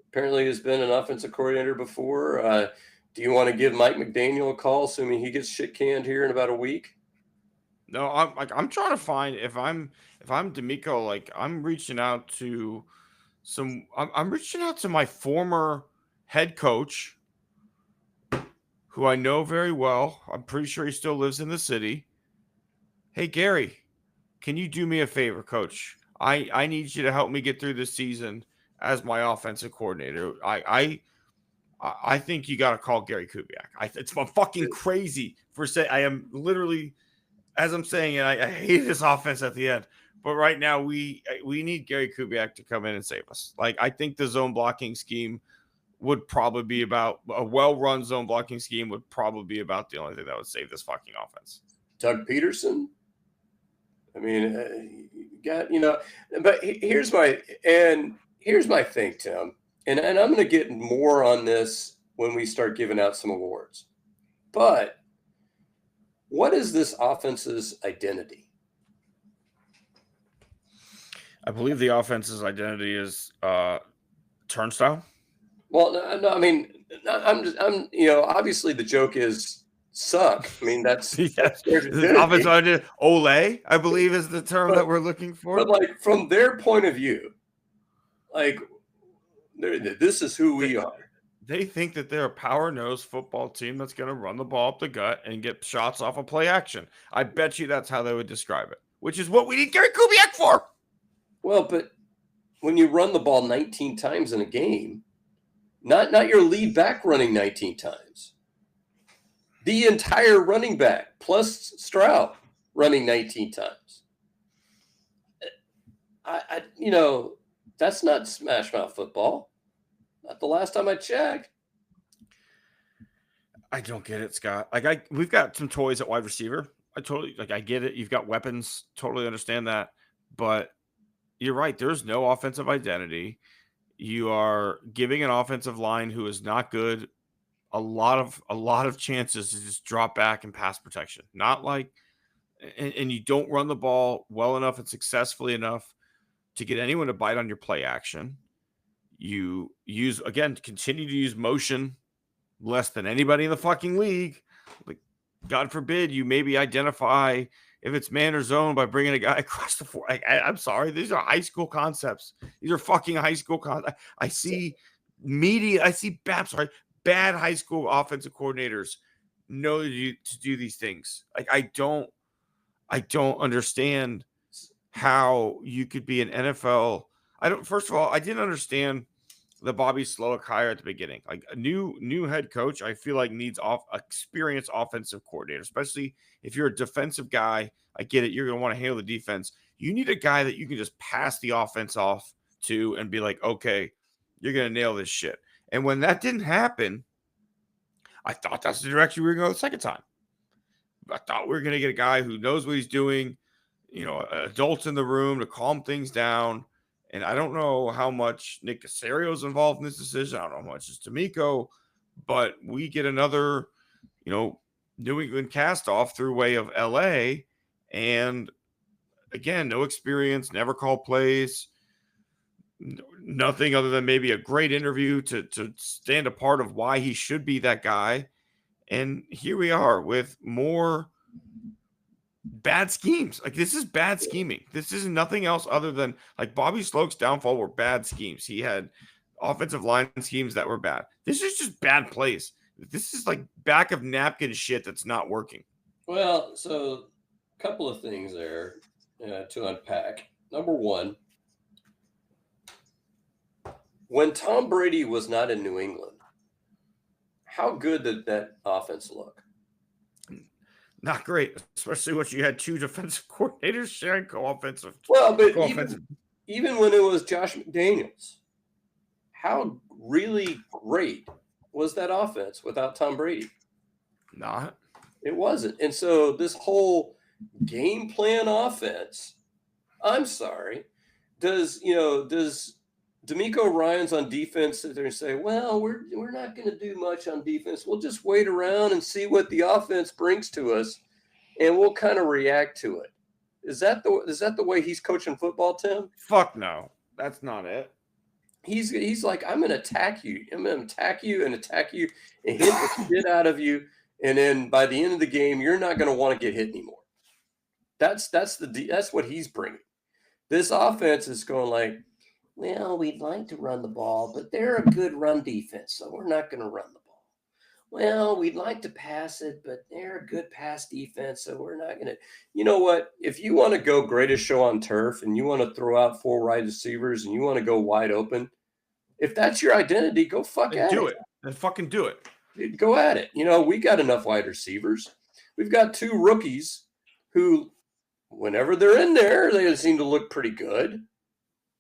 apparently has been an offensive coordinator before. Do you want to give Mike McDaniel a call, assuming he gets shit canned here in about a week? No, I'm trying to find if I'm D'Amico, I'm reaching out to I'm reaching out to my former head coach, who I know very well. I'm pretty sure he still lives in the city. Hey, Gary, can you do me a favor, coach? I need you to help me get through this season as my offensive coordinator. I think you got to call Gary Kubiak. It's fucking crazy for saying. I am literally, as I'm saying it, I hate this offense at the end. But right now, we need Gary Kubiak to come in and save us. I think the zone blocking scheme would probably be about a well-run zone blocking scheme would probably be about the only thing that would save this fucking offense. Doug Peterson? I mean, but here's my thing, Tim, and I'm going to get more on this when we start giving out some awards. But what is this offense's identity? I believe the offense's identity is turnstile. Well, no, I mean, obviously the joke is suck. I mean, that's yes. The offense identity. Ole, I believe, is the term that we're looking for. But from their point of view, this is who we are. They think that they're a power-nosed football team that's going to run the ball up the gut and get shots off of play action. I bet you that's how they would describe it, which is what we need Gary Kubiak for. Well, but when you run the ball 19 times in a game, not your lead back running 19 times, the entire running back plus Stroud running 19 times. That's not smash mouth football. Not the last time I checked. I don't get it, Scott. We've got some toys at wide receiver. I get it. You've got weapons. Totally understand that. But you're right. There's no offensive identity. You are giving an offensive line who is not good a lot of chances to just drop back and pass protection. And you don't run the ball well enough and successfully enough to get anyone to bite on your play action. You continue to use motion less than anybody in the fucking league. God forbid you maybe identify if it's man or zone by bringing a guy across the floor. I'm sorry. These are high school concepts. These are fucking high school concepts. I see bad high school offensive coordinators know to do these things. I don't understand how you could be an NFL. First of all, I didn't understand the Bobby Slowick hire at the beginning. Like a new head coach, I feel like needs experienced offensive coordinator, especially if you're a defensive guy. I get it. You're going to want to handle the defense. You need a guy that you can just pass the offense off to and be like, okay, you're going to nail this shit. And when that didn't happen, I thought that's the direction we were going to go the second time. I thought we were going to get a guy who knows what he's doing, adults in the room to calm things down. And I don't know how much Nick Casario is involved in this decision. I don't know how much is D'Amico, but we get another, New England cast off through way of LA. And again, no experience, never called plays, nothing other than maybe a great interview to stand a part of why he should be that guy. And here we are with more bad schemes. Like, this is bad scheming. This is nothing else other than, like, Bobby Slowick's downfall were bad schemes. He had offensive line schemes that were bad. This is just bad plays. This is like back of napkin shit that's not working. Well, so a couple of things there to unpack. Number one, when Tom Brady was not in New England, how good did that offense look? Not great, especially when you had two defensive coordinators sharing co-offensive. Well, but even when it was Josh McDaniels, how really great was that offense without Tom Brady? Not. It wasn't. And so this whole game plan offense, I'm sorry, does D'Amico Ryans on defense sit there and say, well, we're not going to do much on defense. We'll just wait around and see what the offense brings to us, and we'll kind of react to it. Is that the way he's coaching football, Tim? Fuck no. That's not it. He's like, I'm going to attack you. I'm going to attack you and hit the shit out of you. And then by the end of the game, you're not going to want to get hit anymore. That's what he's bringing. This offense is going like, well, we'd like to run the ball, but they're a good run defense, so we're not going to run the ball. Well, we'd like to pass it, but they're a good pass defense, so we're not going to. You know what? If you want to go greatest show on turf and you want to throw out 4 wide receivers and you want to go wide open, if that's your identity, go fuck at it. Do it. Then fucking do it. Go at it. We got enough wide receivers. We've got 2 rookies who, whenever they're in there, they seem to look pretty good.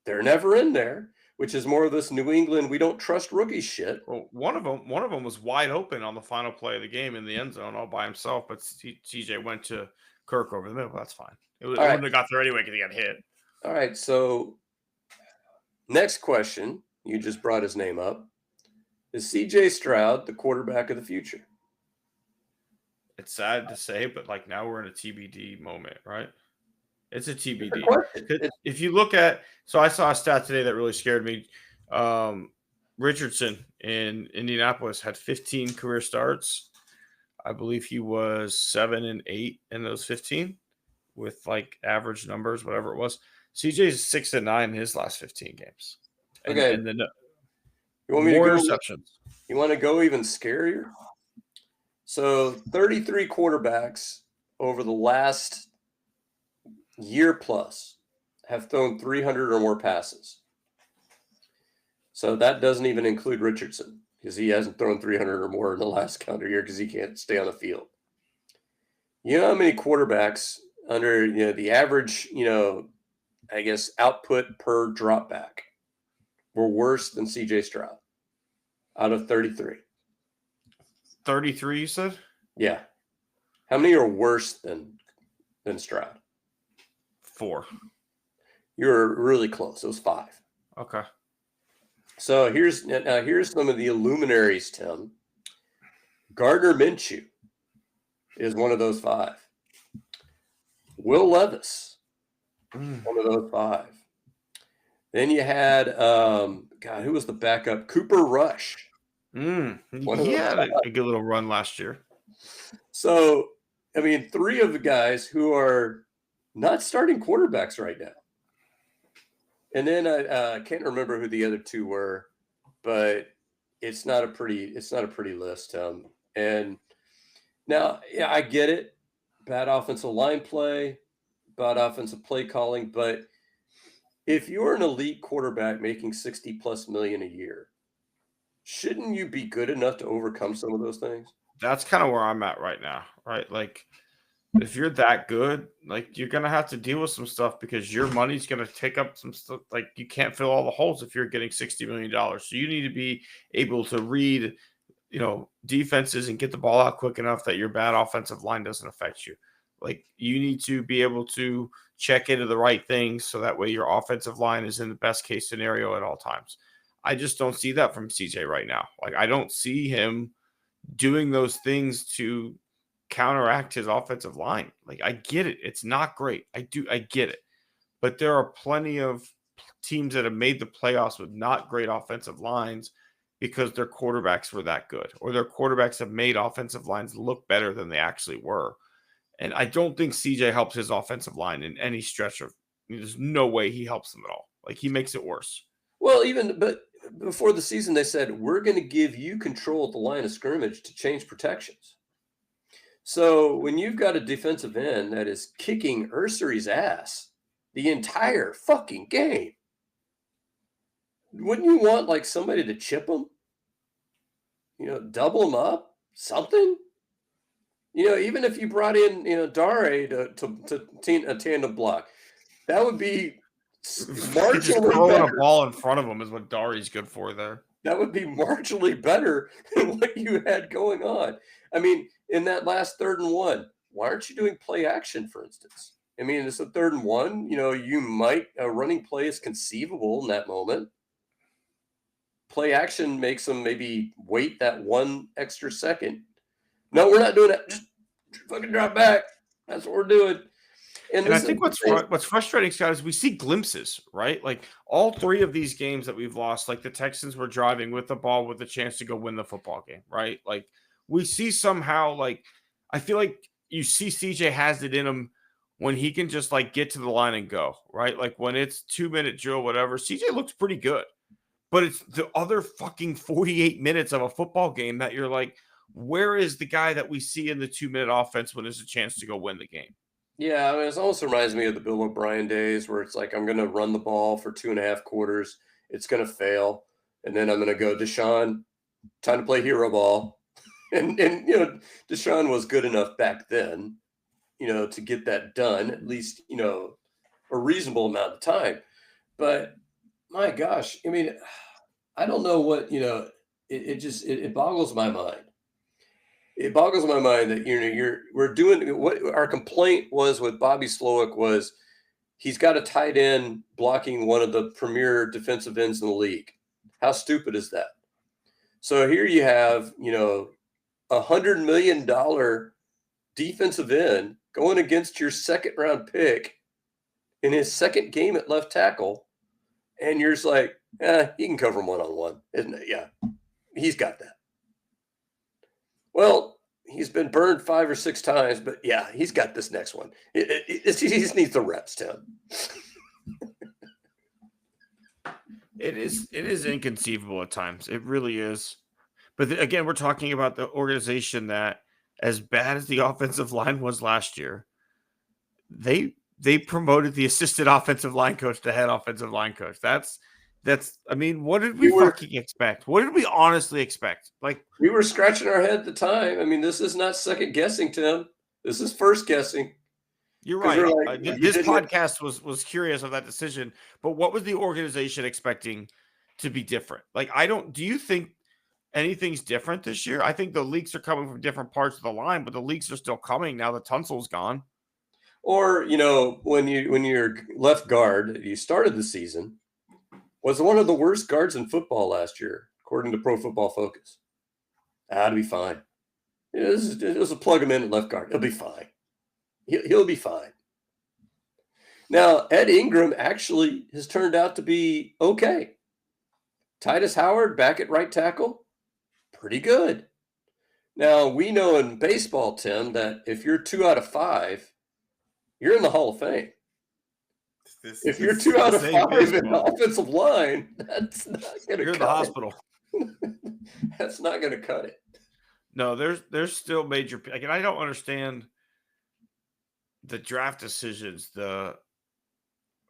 They're never in there, which is more of this New England, we don't trust rookie shit. Well, one of them was wide open on the final play of the game in the end zone all by himself, but TJ went to Kirk over the middle. That's fine. It wouldn't have got there anyway because he got hit. All right, so next question, you just brought his name up. Is C.J. Stroud the quarterback of the future? It's sad to say, but like now we're in a TBD moment, right? It's a TBD. If you look at, so I saw a stat today that really scared me. Richardson in Indianapolis had 15 career starts. I believe he was 7-8 in those 15 with like average numbers, whatever it was. CJ's 6-9 in his last 15 games. Okay. And then you want me more to go, interceptions. You want to go even scarier? So 33 quarterbacks over the last year plus have thrown 300 or more passes. So that doesn't even include Richardson because he hasn't thrown 300 or more in the last calendar year because he can't stay on the field. You know how many quarterbacks under the average, I guess output per drop back were worse than CJ Stroud out of 33? 33, you said? Yeah. How many are worse than Stroud? 4. You're really close. It was 5. Okay. So here's some of the luminaries, Tim. Gardner Minshew is one of those 5. Will Levis, one of those 5. Then you had, who was the backup? Cooper Rush. He had a good little run last year. So, 3 of the guys who are not starting quarterbacks right now. And then I can't remember who the other 2 were, but it's not a pretty list. And now, yeah, I get it. Bad offensive line play, about offensive play calling, but if you're an elite quarterback making 60 plus million a year, shouldn't you be good enough to overcome some of those things? That's kind of where I'm at right now, right? Like, if you're that good, like you're gonna have to deal with some stuff because your money's gonna take up some stuff. Like you can't fill all the holes if you're getting $60 million. So you need to be able to read, defenses and get the ball out quick enough that your bad offensive line doesn't affect you. Like you need to be able to check into the right things so that way your offensive line is in the best case scenario at all times. I just don't see that from CJ right now. Like I don't see him doing those things to counteract his offensive line. Like I get it. It's not great. I get it. But there are plenty of teams that have made the playoffs with not great offensive lines because their quarterbacks were that good, or their quarterbacks have made offensive lines look better than they actually were. And I don't think CJ helps his offensive line in any stretch of. There's no way he helps them at all. Like he makes it worse. Well, but before the season, they said, we're going to give you control at the line of scrimmage to change protections. So when you've got a defensive end that is kicking Ursery's ass the entire fucking game, wouldn't you want like somebody to chip him? Double him up, something? Even if you brought in, Dare to a tandem block, that would be marginally just throwing better. a ball in front of him is what Dare's good for there. That would be marginally better than what you had going on. I mean, in that last 3rd and 1, why aren't you doing play action, for instance? I mean, it's a 3rd and 1. You might a running play is conceivable in that moment. Play action makes them maybe wait that 1 extra second. No, we're not doing that. Just fucking drop back. That's what we're doing. And I think what's frustrating, Scott, is we see glimpses, right? Like all 3 of these games that we've lost, like the Texans were driving with the ball with a chance to go win the football game, right? Like we see somehow, like I feel like you see CJ has it in him when he can just like get to the line and go, right? Like when it's 2-minute drill, whatever, CJ looks pretty good. But it's the other fucking 48 minutes of a football game that you're like, where is the guy that we see in the 2-minute offense when there's a chance to go win the game? Yeah, I mean, it almost reminds me of the Bill O'Brien days where it's like, I'm going to run the ball for 2.5 quarters. It's going to fail. And then I'm going to go, Deshaun, time to play hero ball. And Deshaun was good enough back then, to get that done, at least, a reasonable amount of time. But my gosh, I mean, I don't know what, it boggles my mind. It boggles my mind that we're doing what our complaint was with Bobby Slowick was he's got a tight end blocking one of the premier defensive ends in the league. How stupid is that? So here you have, $100 million defensive end going against your 2nd round pick in his 2nd game at left tackle. And you're just like, he can cover him one-on-one, isn't it? Yeah, he's got that. Well, he's been burned 5 or 6 times, but yeah, he's got this next one. He just needs the reps, Tim. It is inconceivable at times. It really is. But again, we're talking about the organization that, as bad as the offensive line was last year, they promoted the assistant offensive line coach to head offensive line coach. That's I mean, what did we fucking expect? What did we honestly expect? Like we were scratching our head at the time. I mean, this is not second guessing, Tim. This is first guessing. You're right. Like, this podcast was curious of that decision, but what was the organization expecting to be different? Like, do you think anything's different this year? I think the leaks are coming from different parts of the line, but the leaks are still coming now that Tunsil's gone. Or, when your left guard, you started the season, was one of the worst guards in football last year, according to Pro Football Focus. That'll be fine. Just plug him in at left guard. He'll be fine. He'll be fine. Now, Ed Ingram actually has turned out to be okay. Titus Howard back at right tackle, pretty good. Now, we know in baseball, Tim, that if you're 2 out of 5, you're in the Hall of Fame. If you're 2 out of 5 in the offensive line, that's not going to cut it. You're in the hospital. That's not going to cut it. No, there's still major. Like, and I don't understand. the draft decisions, the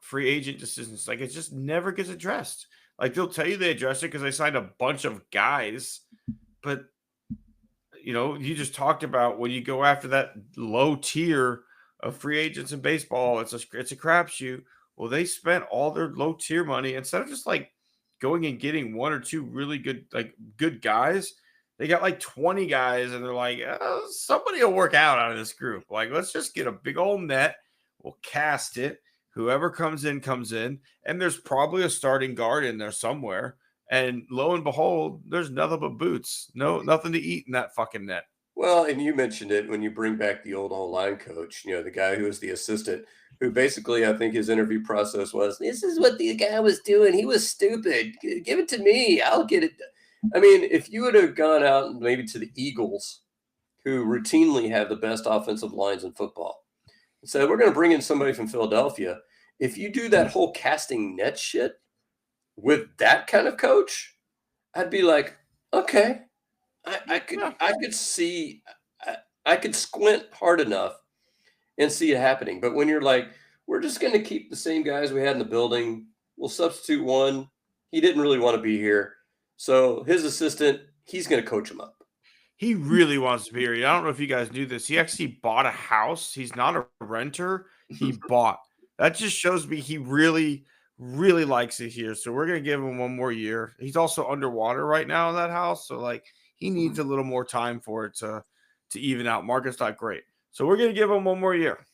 free agent decisions, like it just never gets addressed. Like they'll tell you they addressed it because they signed a bunch of guys, but you just talked about when you go after that low tier of free agents in baseball, it's a crapshoot. Well, they spent all their low tier money instead of just like going and getting one or two really good guys. They got like 20 guys, and they're like, somebody will work out of this group. Like, let's just get a big old net. We'll cast it. Whoever comes in, and there's probably a starting guard in there somewhere. And lo and behold, there's nothing but boots. Nothing to eat in that fucking net. Well, and you mentioned it when you bring back the old line coach, the guy who was the assistant, who basically, I think his interview process was, this is what the guy was doing. He was stupid. Give it to me. I'll get it. I mean, if you would have gone out maybe to the Eagles, who routinely have the best offensive lines in football, and said, we're going to bring in somebody from Philadelphia. If you do that whole casting net shit with that kind of coach, I'd be like, okay, I could see, I could squint hard enough and see it happening. But when you're like, we're just going to keep the same guys we had in the building, we'll substitute one. He didn't really want to be here, so his assistant, he's going to coach him up. He really wants to be here. I don't know if you guys knew this. He actually bought a house. He's not a renter. He bought. That just shows me he really, really likes it here. So we're going to give him one more year. He's also underwater right now in that house. So like he needs a little more time for it to even out. Market's not great. So we're going to give him one more year.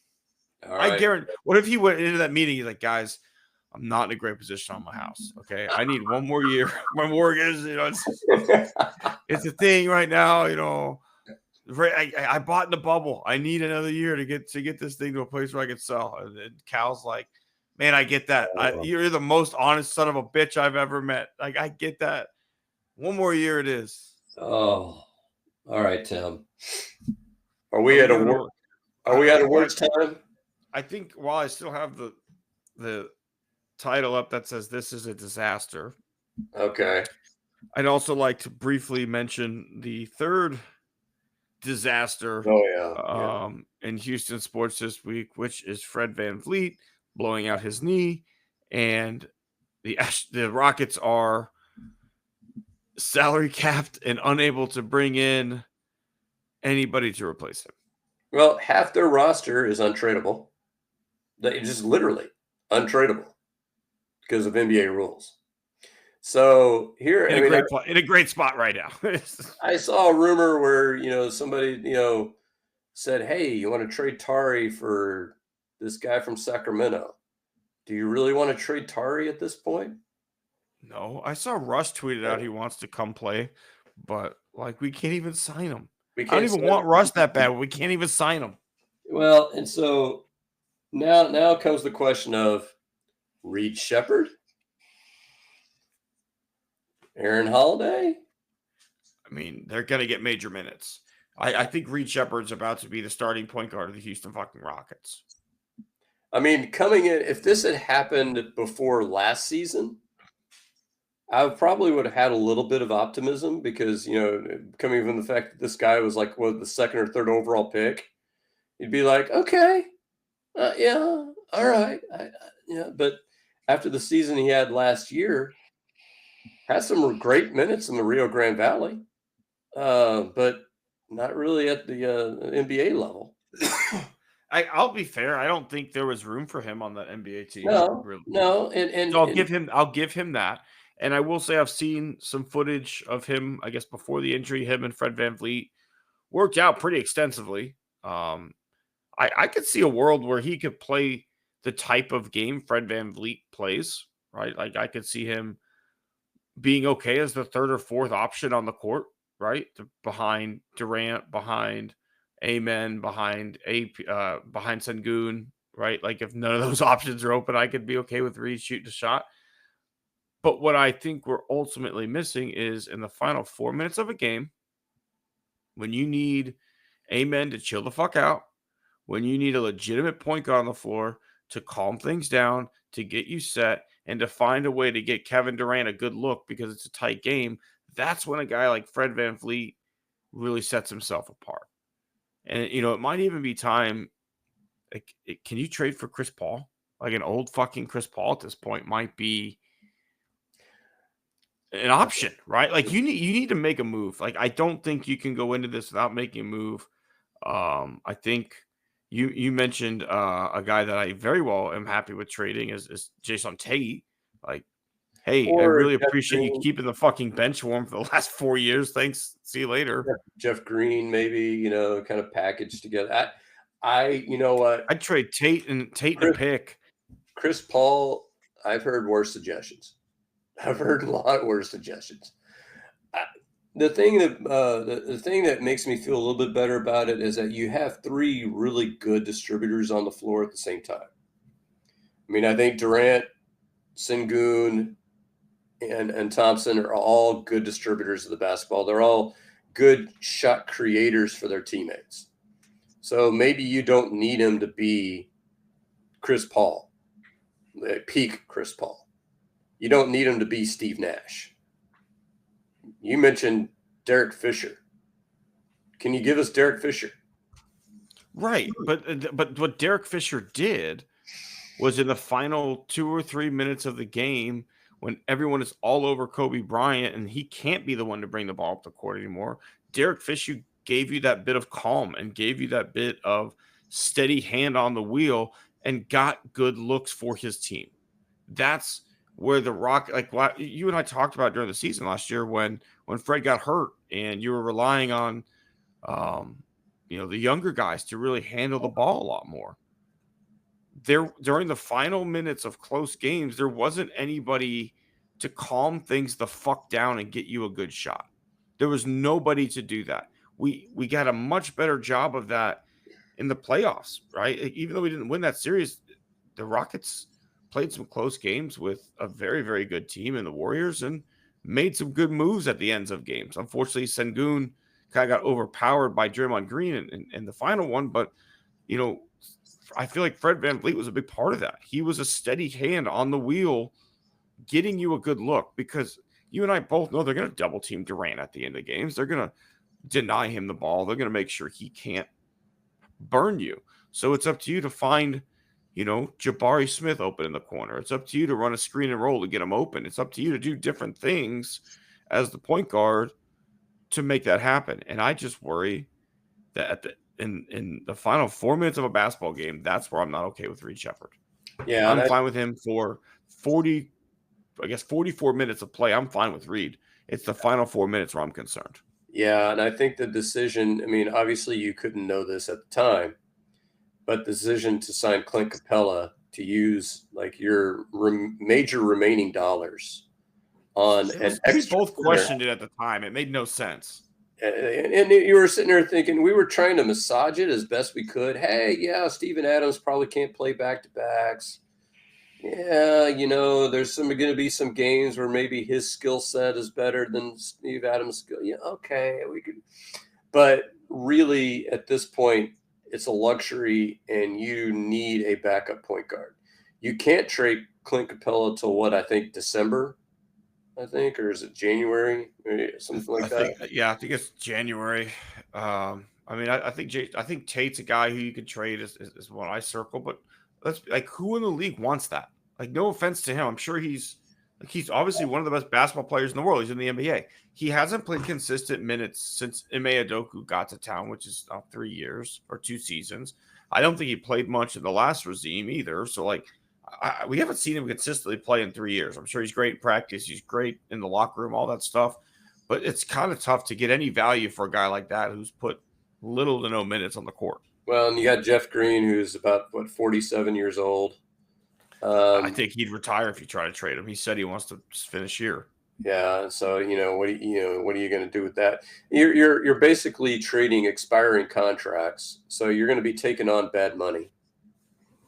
All right. I guarantee. What if he went into that meeting? He's like, guys, I'm not in a great position on my house. Okay. I need one more year. My mortgage, it's a thing right now, I bought in the bubble. I need another year to get this thing to a place where I can sell. And Cal's like, man, I get that. You're the most honest son of a bitch I've ever met. Like, I get that. One more year it is. Oh, all right, Tim. Are we at awards time? I think while I still have the title up that says this is a disaster. Okay. I'd also like to briefly mention the third disaster in Houston sports this week, which is Fred VanVleet blowing out his knee, and the Rockets are salary capped and unable to bring in anybody to replace him. Well, half their roster is untradeable. They just literally untradeable because of NBA rules. So here, in a great spot right now. I saw a rumor where somebody said, "Hey, you want to trade Tari for this guy from Sacramento? Do you really want to trade Tari at this point?" No, I saw Russ tweeted out he wants to come play, but like we can't even sign him. I don't even want Russ that bad. We can't even sign him. Well, and so now comes the question of Reed Shepherd, Aaron Holiday. I mean, they're going to get major minutes. I think Reed Shepherd's about to be the starting point guard of the Houston fucking Rockets. I mean, coming in, if this had happened before last season, I probably would have had a little bit of optimism because, coming from the fact that this guy was like the second or third overall pick, you'd be like, okay, yeah, all right. But after the season he had last year, had some great minutes in the Rio Grande Valley, but not really at the NBA level. I'll be fair. I don't think there was room for him on that NBA team. No. And so I'll give him that. And I will say I've seen some footage of him, I guess, before the injury. Him and Fred VanVleet worked out pretty extensively. I could see a world where he could play the type of game Fred VanVleet plays, right? Like I could see him being okay as the third or fourth option on the court, right? Behind Durant, behind Amen, behind Sengun, right? Like if none of those options are open, I could be okay with Reed shooting a shot. But what I think we're ultimately missing is in the final 4 minutes of a game, when you need Amen to chill the fuck out, when you need a legitimate point guard on the floor to calm things down, to get you set, and to find a way to get Kevin Durant a good look because it's a tight game, that's when a guy like Fred VanVleet really sets himself apart. And, it might even be time like, can you trade for Chris Paul? Like an old fucking Chris Paul at this point might be an option, right? Like you need to make a move. Like I don't think you can go into this without making a move. I think you mentioned a guy that I very well am happy with trading is Jason Tate. Like, hey, I Or really Jeff appreciate you Green. keeping the fucking bench warm for the last 4 years. Thanks. See you later. Jeff Green, maybe, kind of packaged together. You know what? I'd trade Tate and a Chris, pick. Chris Paul, I've heard worse suggestions. I've heard a lot worse suggestions. The thing that makes me feel a little bit better about it is that you have three really good distributors on the floor at the same time. I mean, I think Durant, Sengun, and Thompson are all good distributors of the basketball. They're all good shot creators for their teammates. So maybe you don't need him to be Chris Paul, peak Chris Paul. You don't need him to be Steve Nash. You mentioned Derek Fisher. Can you give us Derek Fisher? Right, but what Derek Fisher did was in the final 2 or 3 minutes of the game when everyone is all over Kobe Bryant and he can't be the one to bring the ball up the court anymore. Derek Fisher gave you that bit of calm and gave you that bit of steady hand on the wheel and got good looks for his team. That's where the Rock, like what you and I talked about during the season last year when Fred got hurt and you were relying on, the younger guys to really handle the ball a lot more. There during the final minutes of close games, there wasn't anybody to calm things the fuck down and get you a good shot. There was nobody to do that. We got a much better job of that in the playoffs, right? Even though we didn't win that series, the Rockets played some close games with a very, very good team in the Warriors and made some good moves at the ends of games. Unfortunately, Sengun kind of got overpowered by Draymond Green in the final one, but I feel like Fred VanVleet was a big part of that. He was a steady hand on the wheel, getting you a good look because you and I both know they're going to double team Durant at the end of games. They're going to deny him the ball. They're going to make sure he can't burn you. So it's up to you to find, Jabari Smith open in the corner. It's up to you to run a screen and roll to get him open. It's up to you to do different things as the point guard to make that happen. And I just worry that in the final 4 minutes of a basketball game, that's where I'm not okay with Reed Shepherd. Yeah, I'm fine with him for 44 minutes of play. I'm fine with Reed. It's the final 4 minutes where I'm concerned. Yeah, and I think the decision, I mean, obviously you couldn't know this at the time, but the decision to sign Clint Capella to use like your major remaining dollars on an We extra both questioned it at the time. It made no sense. and you were sitting there thinking we were trying to massage it as best we could. Hey, yeah, Steven Adams probably can't play back-to-backs. Yeah, there's going to be some games where maybe his skill set is better than Steve Adams' skill. Yeah, okay, we could. But really, at this point, it's a luxury, and you need a backup point guard. You can't trade Clint Capella till what I think December. Or is it January? Something like that. I think it's January. I think Tate's a guy who you could trade is what I circle, but who in the league wants that? Like, no offense to him. I'm sure he's obviously one of the best basketball players in the world. He's in the NBA. He hasn't played consistent minutes since Ime Udoka got to town, which is 3 years or 2 seasons. I don't think he played much in the last regime either. So, we haven't seen him consistently play in 3 years. I'm sure he's great in practice. He's great in the locker room, all that stuff. But it's kind of tough to get any value for a guy like that who's put little to no minutes on the court. Well, and you got Jeff Green, who's about 47 years old. I think he'd retire if you try to trade him. He said he wants to finish here. Yeah. So what are you going to do with that? You're basically trading expiring contracts. So you're going to be taking on bad money.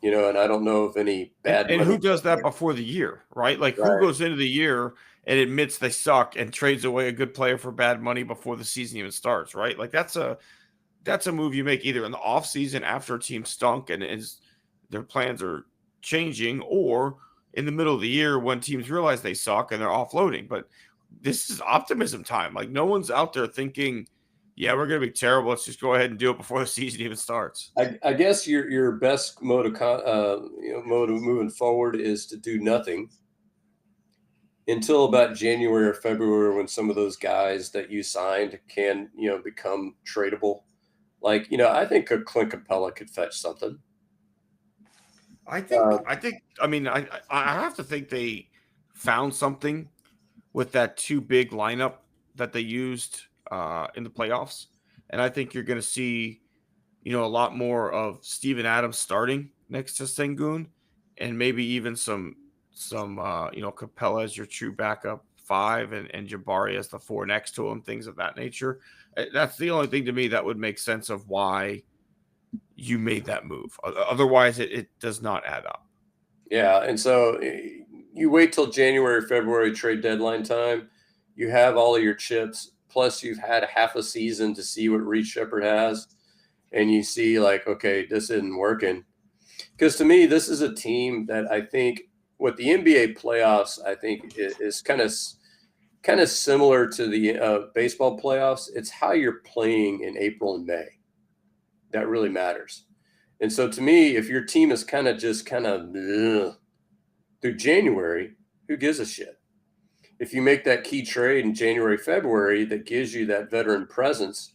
And I don't know if any bad. And who does that before the year, right? Like who goes into the year and admits they suck and trades away a good player for bad money before the season even starts, right? Like that's a move you make either in the off season after a team stunk and their plans are changing, or in the middle of the year when teams realize they suck and they're offloading. But this is optimism time. Like no one's out there thinking, Yeah, we're going to be terrible. Let's just go ahead and do it before the season even starts. I guess your best mode of mode of moving forward is to do nothing until about January or February, when some of those guys that you signed can become tradable. Like I think a Clint Capella could fetch something. I have to think they found something with that too big lineup that they used in the playoffs. And I think you're going to see, a lot more of Steven Adams starting next to Sengun, and maybe even some Capella as your true backup 5 and Jabari as the 4 next to him, things of that nature. That's the only thing to me that would make sense of why you made that move. Otherwise, it does not add up. Yeah, and so you wait till January, February trade deadline time. You have all of your chips, plus you've had half a season to see what Reed Shepherd has, and you see like, okay, this isn't working. Because to me, this is a team that I think with the NBA playoffs, I think is kind of similar to the baseball playoffs. It's how you're playing in April and May that really matters. And so to me, if your team is kind of through January, who gives a shit? If you make that key trade in January, February that gives you that veteran presence,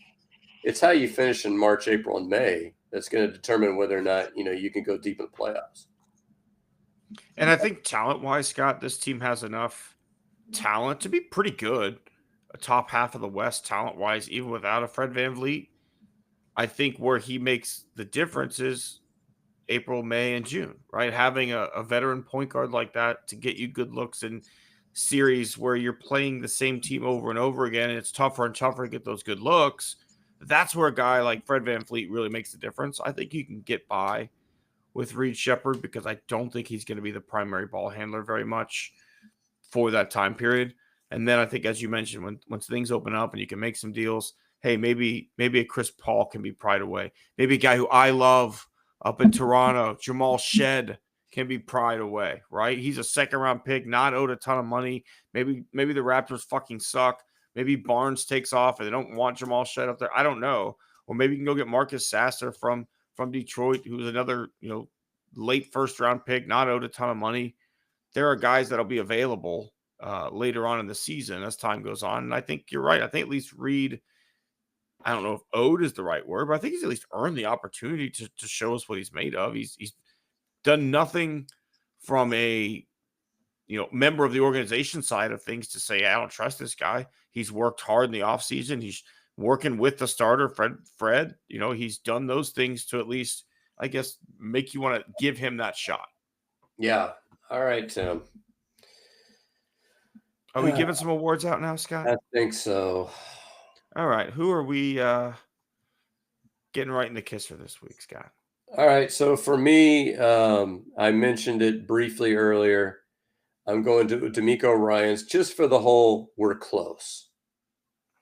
it's how you finish in March, April, and May that's going to determine whether or not you can go deep in the playoffs. And I think talent-wise, Scott, this team has enough talent to be pretty good. A top half of the West talent-wise, even without a Fred VanVleet. I think where he makes the difference is April, May, and June, right? Having a veteran point guard like that to get you good looks in series where you're playing the same team over and over again, and it's tougher and tougher to get those good looks. That's where a guy like Fred VanVleet really makes the difference. I think you can get by with Reed Shepherd because I don't think he's going to be the primary ball handler very much for that time period. And then I think, as you mentioned, once things open up and you can make some deals, hey, maybe a Chris Paul can be pried away. Maybe a guy who I love up in Toronto, Jamal Shed, can be pried away, right? He's a second-round pick, not owed a ton of money. Maybe the Raptors fucking suck. Maybe Barnes takes off and they don't want Jamal Shed up there. I don't know. Or maybe you can go get Marcus Sasser from Detroit, who's another, late first-round pick, not owed a ton of money. There are guys that'll be available later on in the season as time goes on. And I think you're right. I think at least Reed, I don't know if owed is the right word, but I think he's at least earned the opportunity to show us what he's made of. He's done nothing from a member of the organization side of things to say, I don't trust this guy. He's worked hard in the offseason. He's working with the starter, Fred. He's done those things to at least, I guess, make you want to give him that shot. Yeah. All right, Tim. Are we giving some awards out now, Scott? I think so. All right. Who are we getting right in the kisser this week, Scott? All right. So for me, I mentioned it briefly earlier. I'm going to D'Amico Ryans just for the whole we're close.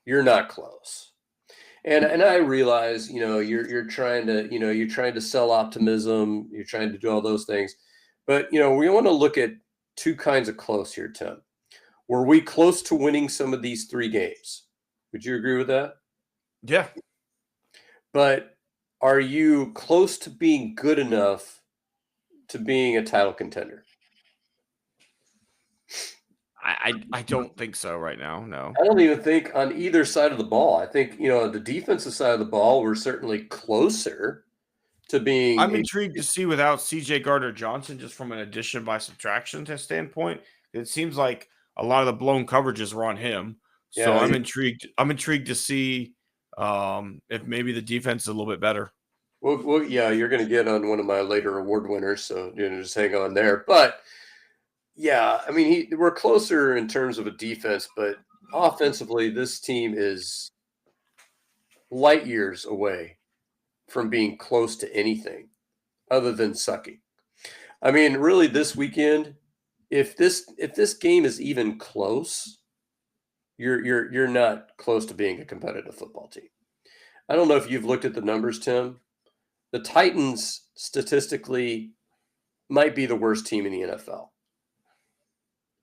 You're not close. And I realize, you're trying to sell optimism. You're trying to do all those things. But, we want to look at two kinds of close here, Tim. Were we close to winning some of these 3 games? Would you agree with that? Yeah. But are you close to being good enough to being a title contender? I don't think so right now. No. I don't even think on either side of the ball. I think, the defensive side of the ball, we're certainly closer to being. I'm intrigued to see without CJ Gardner-Johnson, just from an addition by subtraction standpoint. It seems like a lot of the blown coverages were on him. So yeah, I'm intrigued. I'm intrigued to see if maybe the defense is a little bit better. Well, yeah, you're going to get on one of my later award winners, so just hang on there. But yeah, I mean, we're closer in terms of a defense, but offensively, this team is light years away from being close to anything other than sucking. I mean, really, this weekend, if this game is even close, you're not close to being a competitive football team. I don't know if you've looked at the numbers, Tim. The Titans statistically might be the worst team in the NFL.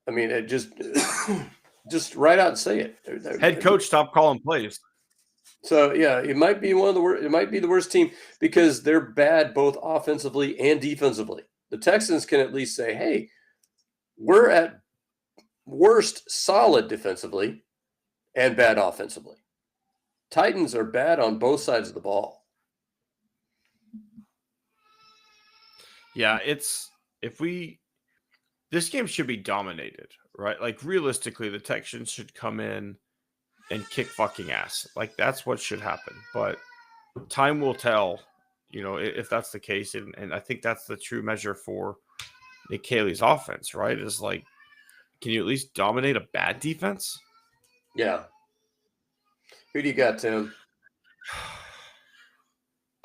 I mean, it just right out and say it. Head coach, stop calling plays. So yeah, it might be one of the worst. It might be the worst team because they're bad both offensively and defensively. The Texans can at least say, "Hey, we're at worst solid defensively and bad offensively." Titans are bad on both sides of the ball. Yeah, this game should be dominated, right? Like realistically, the Texans should come in and kick fucking ass. Like that's what should happen. But time will tell, if that's the case. And I think that's the true measure for Nick Caley's offense, right? Is like, can you at least dominate a bad defense? Yeah. Who do you got, Tim?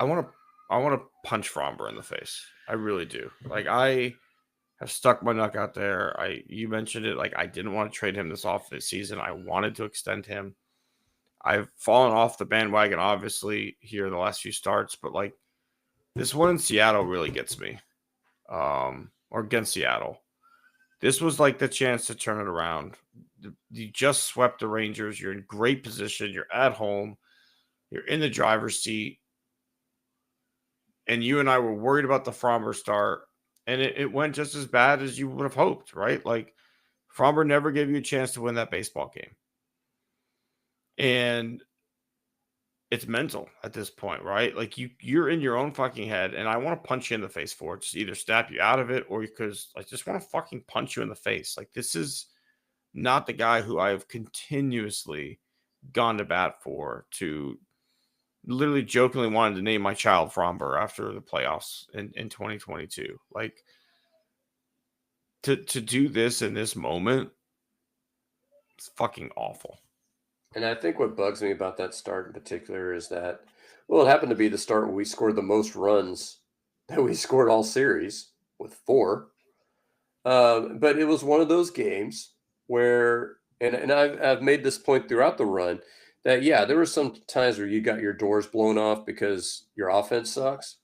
I want to punch Fromber in the face. I really do. Like I have stuck my neck out there. You mentioned it. Like I didn't want to trade him this season. I wanted to extend him. I've fallen off the bandwagon, obviously, here in the last few starts, but like this one in Seattle really gets me. Or against Seattle. This was like the chance to turn it around. You just swept the Rangers. You're in great position. You're at home. You're in the driver's seat. And you and I were worried about the Fromber start. And it went just as bad as you would have hoped, right? Like Fromber never gave you a chance to win that baseball game. And it's mental at this point, right? Like you're in your own fucking head, and I want to punch you in the face for it. Just either snap you out of it, or because I just want to fucking punch you in the face. Like this is not the guy who I've continuously gone to bat for. To literally jokingly wanted to name my child Fromber after the playoffs in 2022. Like to do this in this moment, it's fucking awful. And I think what bugs me about that start in particular is that, well, it happened to be the start where we scored the most runs that we scored all series with 4. But it was one of those games where, and I've made this point throughout the run, that, yeah, there were some times where you got your doors blown off because your offense sucks.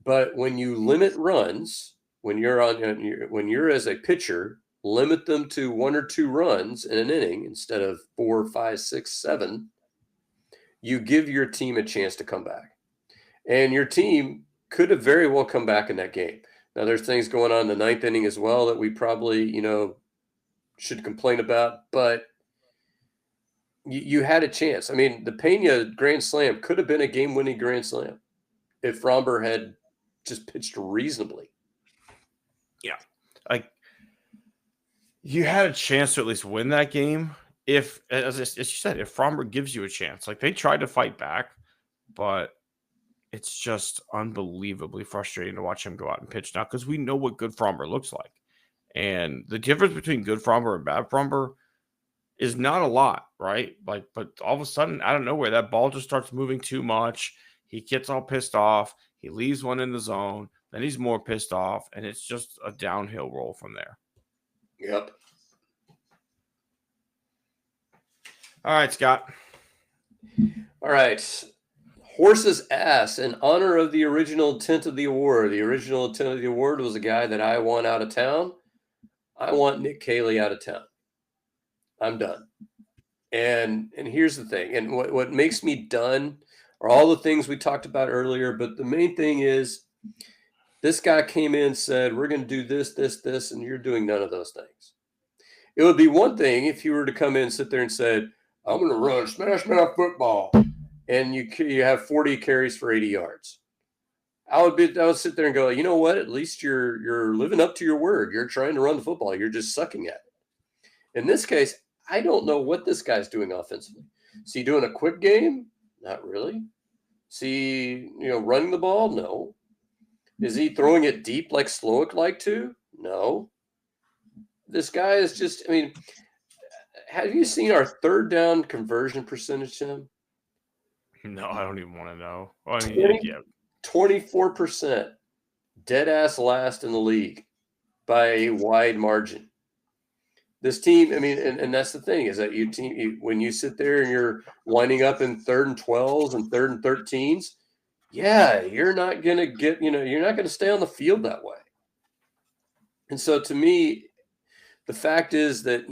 But when you limit runs, when you're as a pitcher, limit them to 1 or 2 runs in an inning instead of 4, 5, 6, 7, you give your team a chance to come back. And your team could have very well come back in that game. Now, there's things going on in the 9th inning as well that we probably, should complain about, but you had a chance. I mean, the Pena grand slam could have been a game-winning grand slam if Fromber had just pitched reasonably. Yeah. Like you had a chance to at least win that game if, as you said, if Fromber gives you a chance. Like they tried to fight back, but it's just unbelievably frustrating to watch him go out and pitch now because we know what good Fromber looks like. And the difference between good Fromber and bad Fromber is not a lot, right? Like, but all of a sudden, out of nowhere, that ball just starts moving too much. He gets all pissed off. He leaves one in the zone. Then he's more pissed off. And it's just a downhill roll from there. Yep. All right, Scott. All right. Horse's ass in honor of the original intent of the award. The original intent of the award was a guy that I want out of town. I want Nick Caley out of town. I'm done. And here's the thing. And what makes me done are all the things we talked about earlier. But the main thing is this guy came in and said, we're going to do this, this, this, and you're doing none of those things. It would be one thing if you were to come in and sit there and said, I'm going to run smash mouth football, and you have 40 carries for 80 yards. I would sit there and go, you know what? At least you're living up to your word. You're trying to run the football. You're just sucking at it. In this case, I don't know what this guy's doing offensively. Is he doing a quick game? Not really. Is he, running the ball? No. Is he throwing it deep like Slowick liked to? No. This guy is just, have you seen our third down conversion percentage, Tim? No, I don't even want to know. 24%. Dead ass last in the league by a wide margin. This team, and that's the thing, is that when you sit there and you're lining up in 3rd and 12s and 3rd and 13s, yeah, you're not going to get, you're not going to stay on the field that way. And so to me, the fact is that,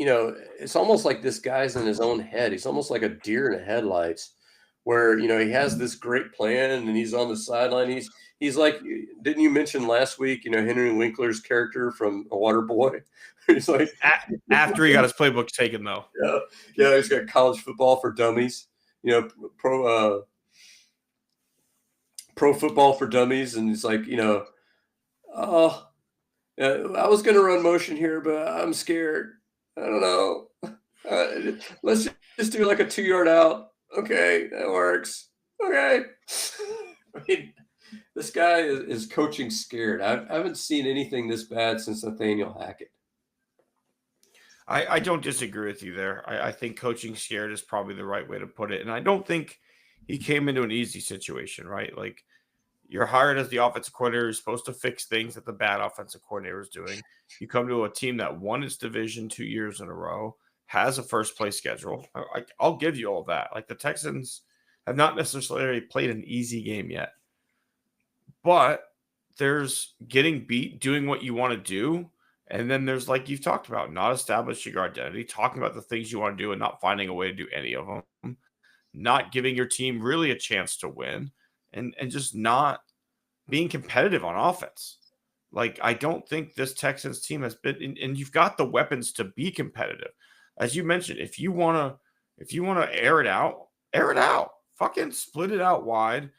it's almost like this guy's in his own head. He's almost like a deer in the headlights where, he has this great plan and he's on the sideline. He's like, didn't you mention last week, Henry Winkler's character from A Water Boy? He's like, after he got his playbook taken, though. Yeah, he's got college football for dummies, pro football for dummies. And he's like, oh, I was going to run motion here, but I'm scared. I don't know. Let's just do like a 2-yard out. Okay, that works. Okay. I mean, this guy is coaching scared. I haven't seen anything this bad since Nathaniel Hackett. I don't disagree with you there. I think coaching scared is probably the right way to put it. And I don't think he came into an easy situation, right? Like, you're hired as the offensive coordinator. You're supposed to fix things that the bad offensive coordinator is doing. You come to a team that won its division 2 years in a row, has a first place schedule. I'll give you all that. Like, the Texans have not necessarily played an easy game yet. But there's getting beat, doing what you want to do. And then there's, like you've talked about, not establishing your identity, talking about the things you want to do and not finding a way to do any of them, not giving your team really a chance to win, and just not being competitive on offense. Like, I don't think this Texans team has been, and you've got the weapons to be competitive. As you mentioned, if you want to air it out. Fucking split it out wide.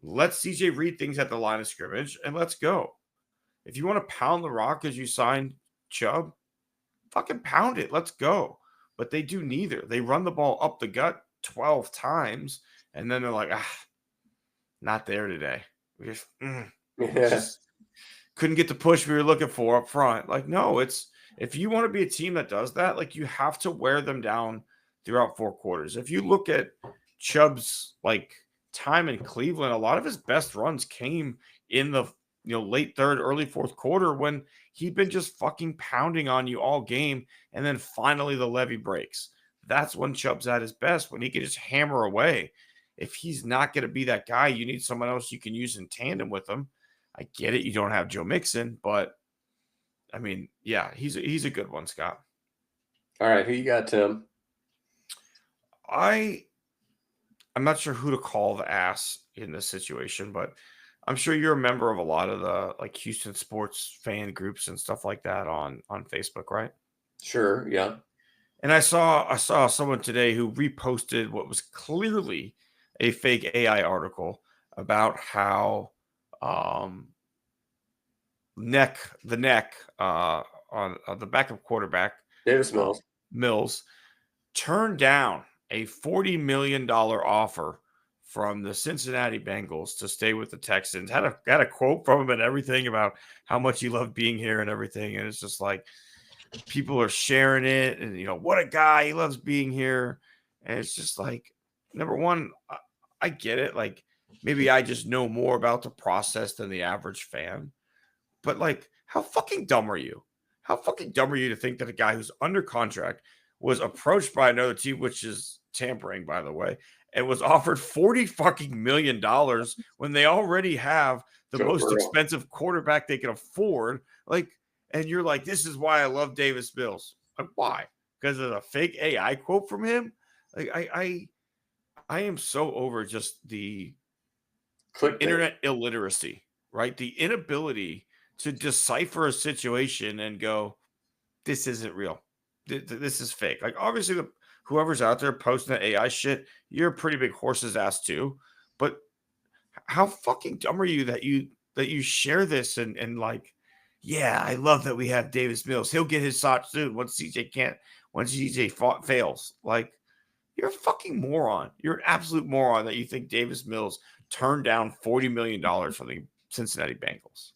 Let CJ read things at the line of scrimmage and let's go. If you want to pound the rock as you signed Chubb, fucking pound it. Let's go. But they do neither. They run the ball up the gut 12 times, and then they're like, not there today. We just couldn't get the push we were looking for up front. Like, no, if you want to be a team that does that, like, you have to wear them down throughout 4 quarters. If you look at Chubb's, like, time in Cleveland, a lot of his best runs came in the late third, early fourth quarter when he'd been just fucking pounding on you all game. And then finally the levee breaks. That's when Chubb's at his best, when he can just hammer away. If he's not going to be that guy, you need someone else you can use in tandem with him. I get it. You don't have Joe Mixon, but I mean, yeah, he's a good one, Scott. All right. Who you got, Tim? I'm not sure who to call the ass in this situation, but I'm sure you're a member of a lot of the, like, Houston sports fan groups and stuff like that on Facebook, right? Sure, yeah. And I saw someone today who reposted what was clearly a fake AI article about how the neck on the backup quarterback Davis Mills turned down a $40 million offer from the Cincinnati Bengals to stay with the Texans. Had a quote from him and everything about how much he loved being here and everything. And it's just like, people are sharing it and, what a guy, he loves being here. And it's just like, number one, I get it. Like, maybe I just know more about the process than the average fan, but, like, how fucking dumb are you? How fucking dumb are you to think that a guy who's under contract was approached by another team, which is tampering, by the way, and was offered $40 million when they already have the most expensive quarterback they can afford? Like, and you're like, this is why I love Davis Mills. Like, why? Because of a fake AI quote from him? Like, I am so over just the internet illiteracy, right? The inability to decipher a situation and go, this isn't real. This is fake. Like, obviously, whoever's out there posting that AI shit, you're a pretty big horse's ass too. But how fucking dumb are you that you share this and like, yeah, I love that we have Davis Mills. He'll get his shot soon once CJ fails. Like, you're a fucking moron. You're an absolute moron that you think Davis Mills turned down $40 million from the Cincinnati Bengals.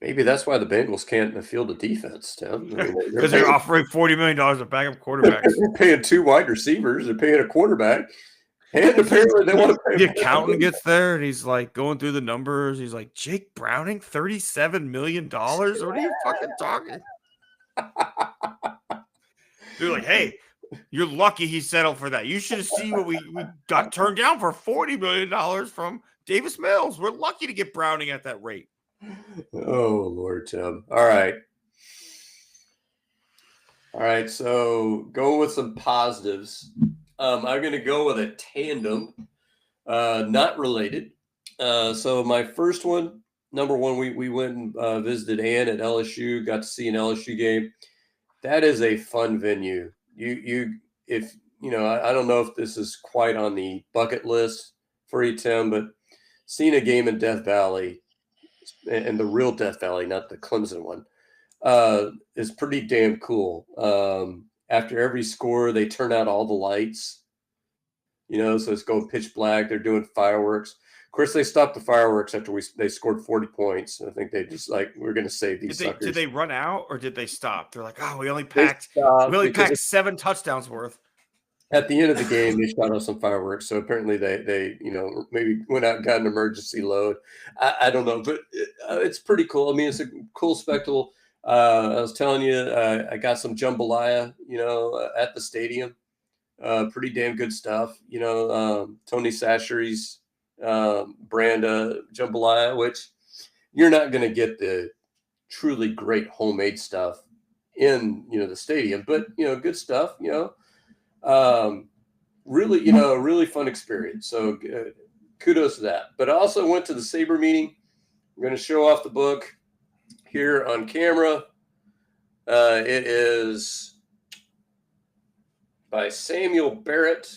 Maybe that's why the Bengals can't field a defense, Tim. Because they're offering $40 million of backup quarterbacks. They're paying 2 wide receivers. They're paying a quarterback. And apparently they want to pay. The accountant gets there and he's like going through the numbers. He's like, Jake Browning, $37 million? What are you fucking talking? They're like, hey, you're lucky he settled for that. You should have seen what we got turned down for $40 million from Davis Mills. We're lucky to get Browning at that rate. Oh, Lord, Tim. All right. So go with some positives. I'm going to go with a tandem. Not related. So my first one, number one, we went and visited Ann at LSU, got to see an LSU game. That is a fun venue. If you know, I don't know if this is quite on the bucket list for you, Tim, but seeing a game in Death Valley, and the real Death Valley, not the Clemson one, is pretty damn cool. After every score, they turn out all the lights, so it's going pitch black. They're doing fireworks. Of course, they stopped the fireworks after they scored 40 points. I think they just we're going to save these suckers. Did they run out or did they stop? They're like, oh, we only They packed stopped 7 touchdowns worth. at the end of the game, they shot off some fireworks. So apparently they maybe went out and got an emergency load. I don't know, but it's pretty cool. I mean, it's a cool spectacle. I was telling you, I got some jambalaya, at the stadium. Pretty damn good stuff. Tony Sachery's brand jambalaya, which you're not going to get the truly great homemade stuff in, the stadium, but, good stuff, really, a really fun experience. So kudos to that. But I also went to the Sabre meeting. I'm going to show off the book here on camera. It is by Samuel Barrett,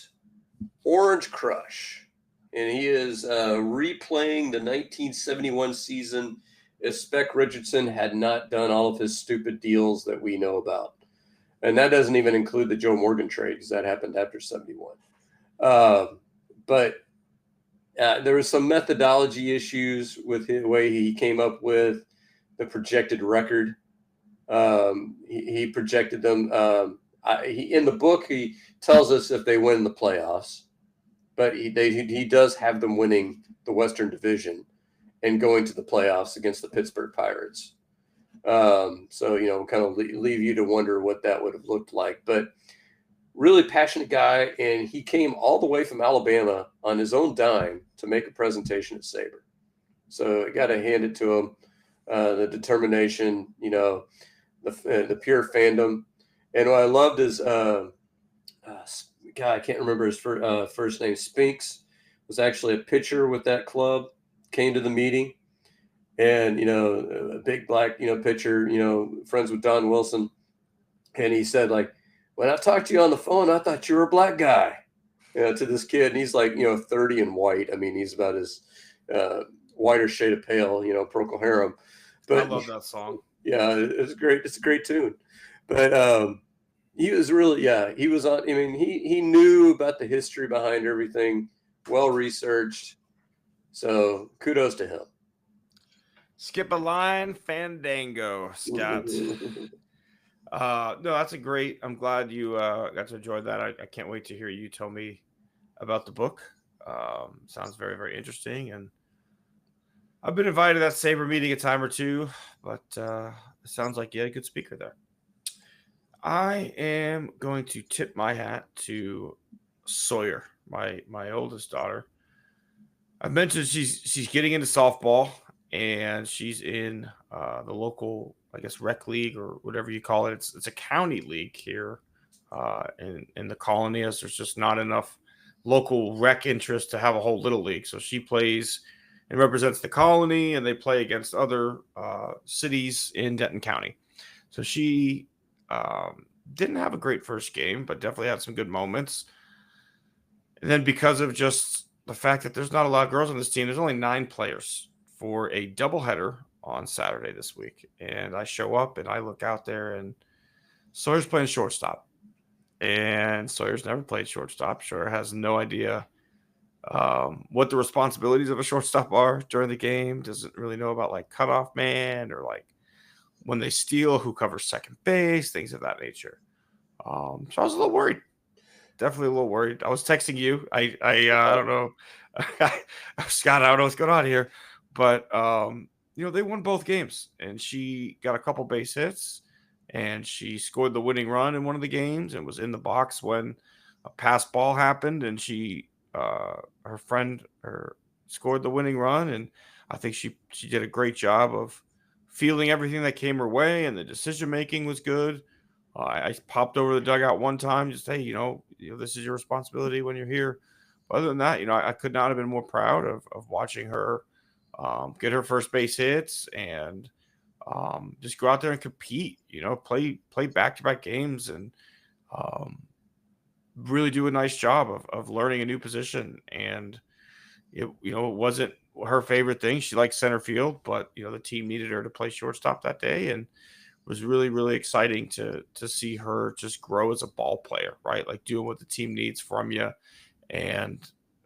Orange Crush. And he is replaying the 1971 season if Spec Richardson had not done all of his stupid deals that we know about. And that doesn't even include the Joe Morgan trade because that happened after 71. But there was some methodology issues with the way he came up with the projected record. He projected them. In the book, he tells us if they win the playoffs, but he does have them winning the Western Division and going to the playoffs against the Pittsburgh Pirates. So, kind of leave you to wonder what that would have looked like. But really passionate guy, and he came all the way from Alabama on his own dime to make a presentation at Sabre. So I got to hand it to him, the determination, the pure fandom. And what I loved is, God, I can't remember his first name. Spinks was actually a pitcher with that club, came to the meeting. And, a big black, pitcher, friends with Don Wilson. And he said, when I talked to you on the phone, I thought you were a black guy, to this kid. And he's 30 and white. I mean, he's about as whiter shade of pale, Procol Harum. But I love that song. Yeah, it's great. It's a great tune. But he was really, he was on. I mean, he knew about the history behind everything, well researched. So kudos to him. Skip a line, Fandango, Scott. No, that's a great. I'm glad you got to enjoy that. I can't wait to hear you tell me about the book. Sounds very, very interesting. And I've been invited to that Sabre meeting a time or two, but it sounds like you had a good speaker there. I am going to tip my hat to Sawyer, my oldest daughter. I mentioned she's getting into softball. And she's in the local, I guess, rec league or whatever you call it. It's a county league here in the colony, as there's just not enough local rec interest to have a whole little league. So she plays and represents the colony, and they play against other cities in Denton County. So she didn't have a great first game, but definitely had some good moments. And then because of just the fact that there's not a lot of girls on this team, there's only 9 players for a doubleheader on Saturday this week. And I show up and I look out there and Sawyer's playing shortstop. And Sawyer's never played shortstop. Sawyer has no idea what the responsibilities of a shortstop are during the game. Doesn't really know about cutoff man or when they steal, who covers second base, things of that nature. So I was a little worried. Definitely a little worried. I was texting you. I don't know. Scott, I don't know what's going on here. But, they won both games, and she got a couple base hits, and she scored the winning run in one of the games and was in the box when a pass ball happened, and her friend scored the winning run, and I think she did a great job of fielding everything that came her way, and the decision-making was good. I popped over the dugout one time, just, hey, this is your responsibility when you're here. other than that, I could not have been more proud of watching her get her first base hits and just go out there and compete, play back-to-back games and really do a nice job of learning a new position. And it wasn't her favorite thing. She liked center field, but the team needed her to play shortstop that day, and it was really, really exciting to see her just grow as a ball player, right? Like doing what the team needs from you. And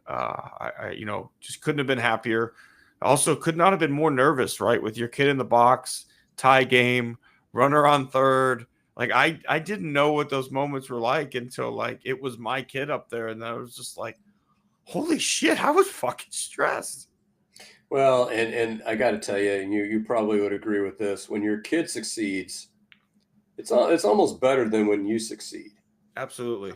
I just couldn't have been happier. Also could not have been more nervous, right? With your kid in the box, tie game, runner on third. Like I didn't know what those moments were like until like it was my kid up there, and I was just like, holy shit, I was fucking stressed. Well, and I got to tell you, and you probably would agree with this. When your kid succeeds, it's almost better than when you succeed. Absolutely.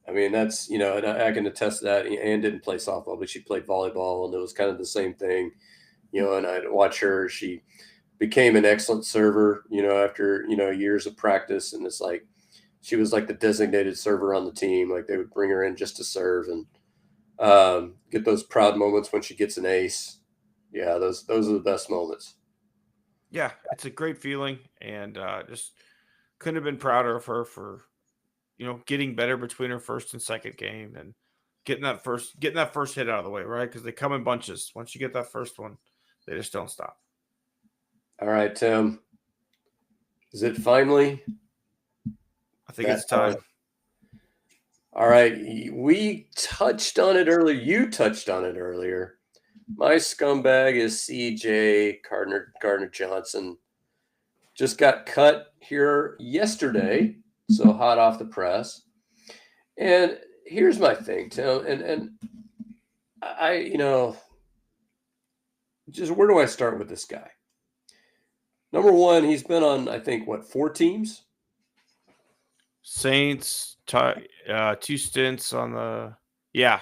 I mean, that's, and I can attest to that. Ann didn't play softball, but she played volleyball, and it was kind of the same thing, and I'd watch her. She became an excellent server, after, years of practice. And it's like, she was like the designated server on the team. Like they would bring her in just to serve and get those proud moments when she gets an ace. Yeah, those are the best moments. Yeah, it's a great feeling, and just couldn't have been prouder of her for getting better between her first and second game and getting that first hit out of the way, right? Because they come in bunches. Once you get that first one, they just don't stop. All right, Tim. Is it finally? I think it's time. All right, we touched on it earlier. You touched on it earlier. My scumbag is CJ Gardner Johnson. Just got cut here yesterday, so hot off the press. And here's my thing, Tim, and I, just where do I start with this guy? Number one, he's been on, I think, 4 teams? Saints, 2 stints on the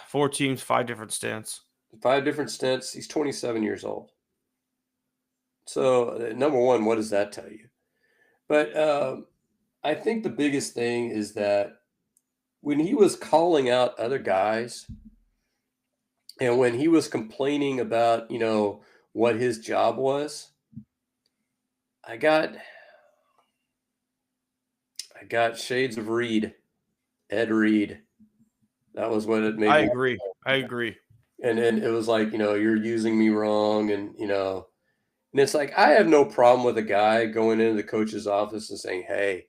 4 teams, 5 different stints. 5 different stints. He's 27 years old. So, number one, what does that tell you? But I think the biggest thing is that when he was calling out other guys and when he was complaining about, what his job was, I got shades of Reed, Ed Reed. That was what it made. I agree. And it was like, you're using me wrong. And, and it's like, I have no problem with a guy going into the coach's office and saying, hey,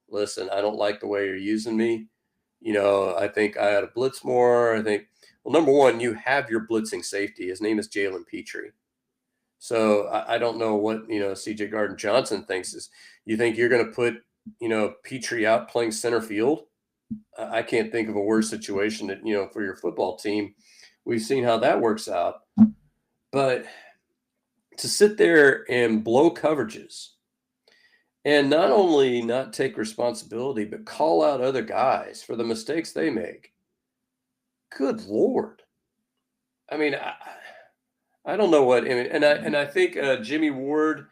listen, I don't like the way you're using me. I think I ought to blitz more. I think, well, number one, you have your blitzing safety. His name is Jalen Petrie. So I don't know what, CJ Gardner Johnson thinks is, you think you're going to put, Petrie out playing center field? I can't think of a worse situation that, for your football team. We've seen how that works out. But to sit there and blow coverages and not only not take responsibility, but call out other guys for the mistakes they make. Good Lord. I mean, I don't know what, and I think Jimmy Ward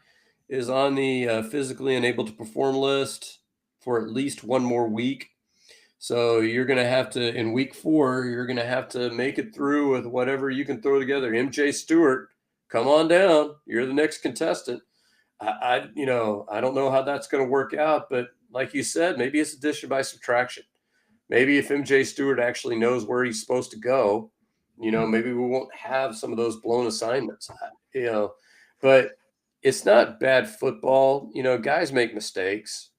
is on the physically unable to perform list for at least one more week. So you're going to have to, in week 4, you're going to have to make it through with whatever you can throw together. MJ Stewart, come on down. You're the next contestant. I don't know how that's going to work out, but like you said, maybe it's addition by subtraction. Maybe if MJ Stewart actually knows where he's supposed to go, maybe we won't have some of those blown assignments, but it's not bad football. Guys make mistakes.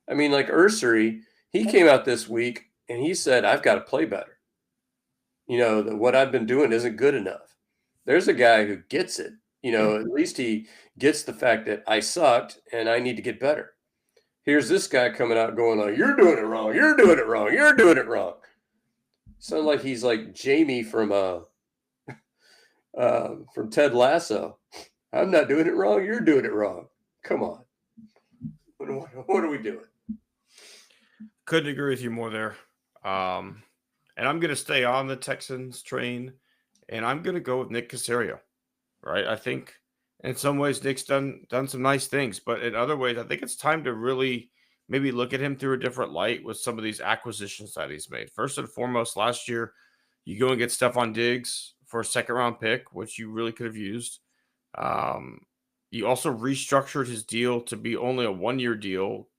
I mean, like Ursery, he came out this week and he said, I've got to play better. What I've been doing isn't good enough. There's a guy who gets it. At least he gets the fact that I sucked and I need to get better. Here's this guy coming out going, oh, you're doing it wrong. You're doing it wrong. You're doing it wrong. Sounds like he's like Jamie from Ted Lasso. I'm not doing it wrong. You're doing it wrong. Come on. What are we doing? Couldn't agree with you more there. And I'm going to stay on the Texans train, and I'm going to go with Nick Caserio, right? I think in some ways Nick's done some nice things, but in other ways, I think it's time to really maybe look at him through a different light with some of these acquisitions that he's made. First and foremost, last year, You go and get Stephon Diggs for a 2nd-round pick, which you really could have used. You also restructured his deal to be only a 1-year deal,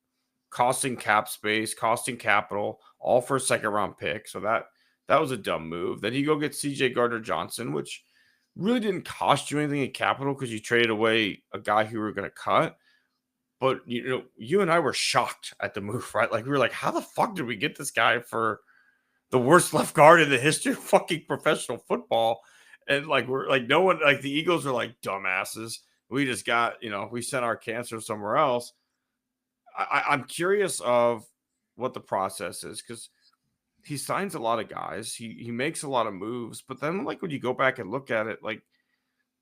costing cap space, costing capital, all for a 2nd-round pick. So that was a dumb move. Then you go get CJ Gardner-Johnson, which really didn't cost you anything in capital because you traded away a guy who you were going to cut. But, you and I were shocked at the move, right? Like, we were like, how the fuck did we get this guy for the worst left guard in the history of fucking professional football? And, like, we're like, no one, like, the Eagles are like dumbasses. We just got, we sent our cancer somewhere else. I'm curious of what the process is because he signs a lot of guys. He makes a lot of moves. But then, like, when you go back and look at it, like,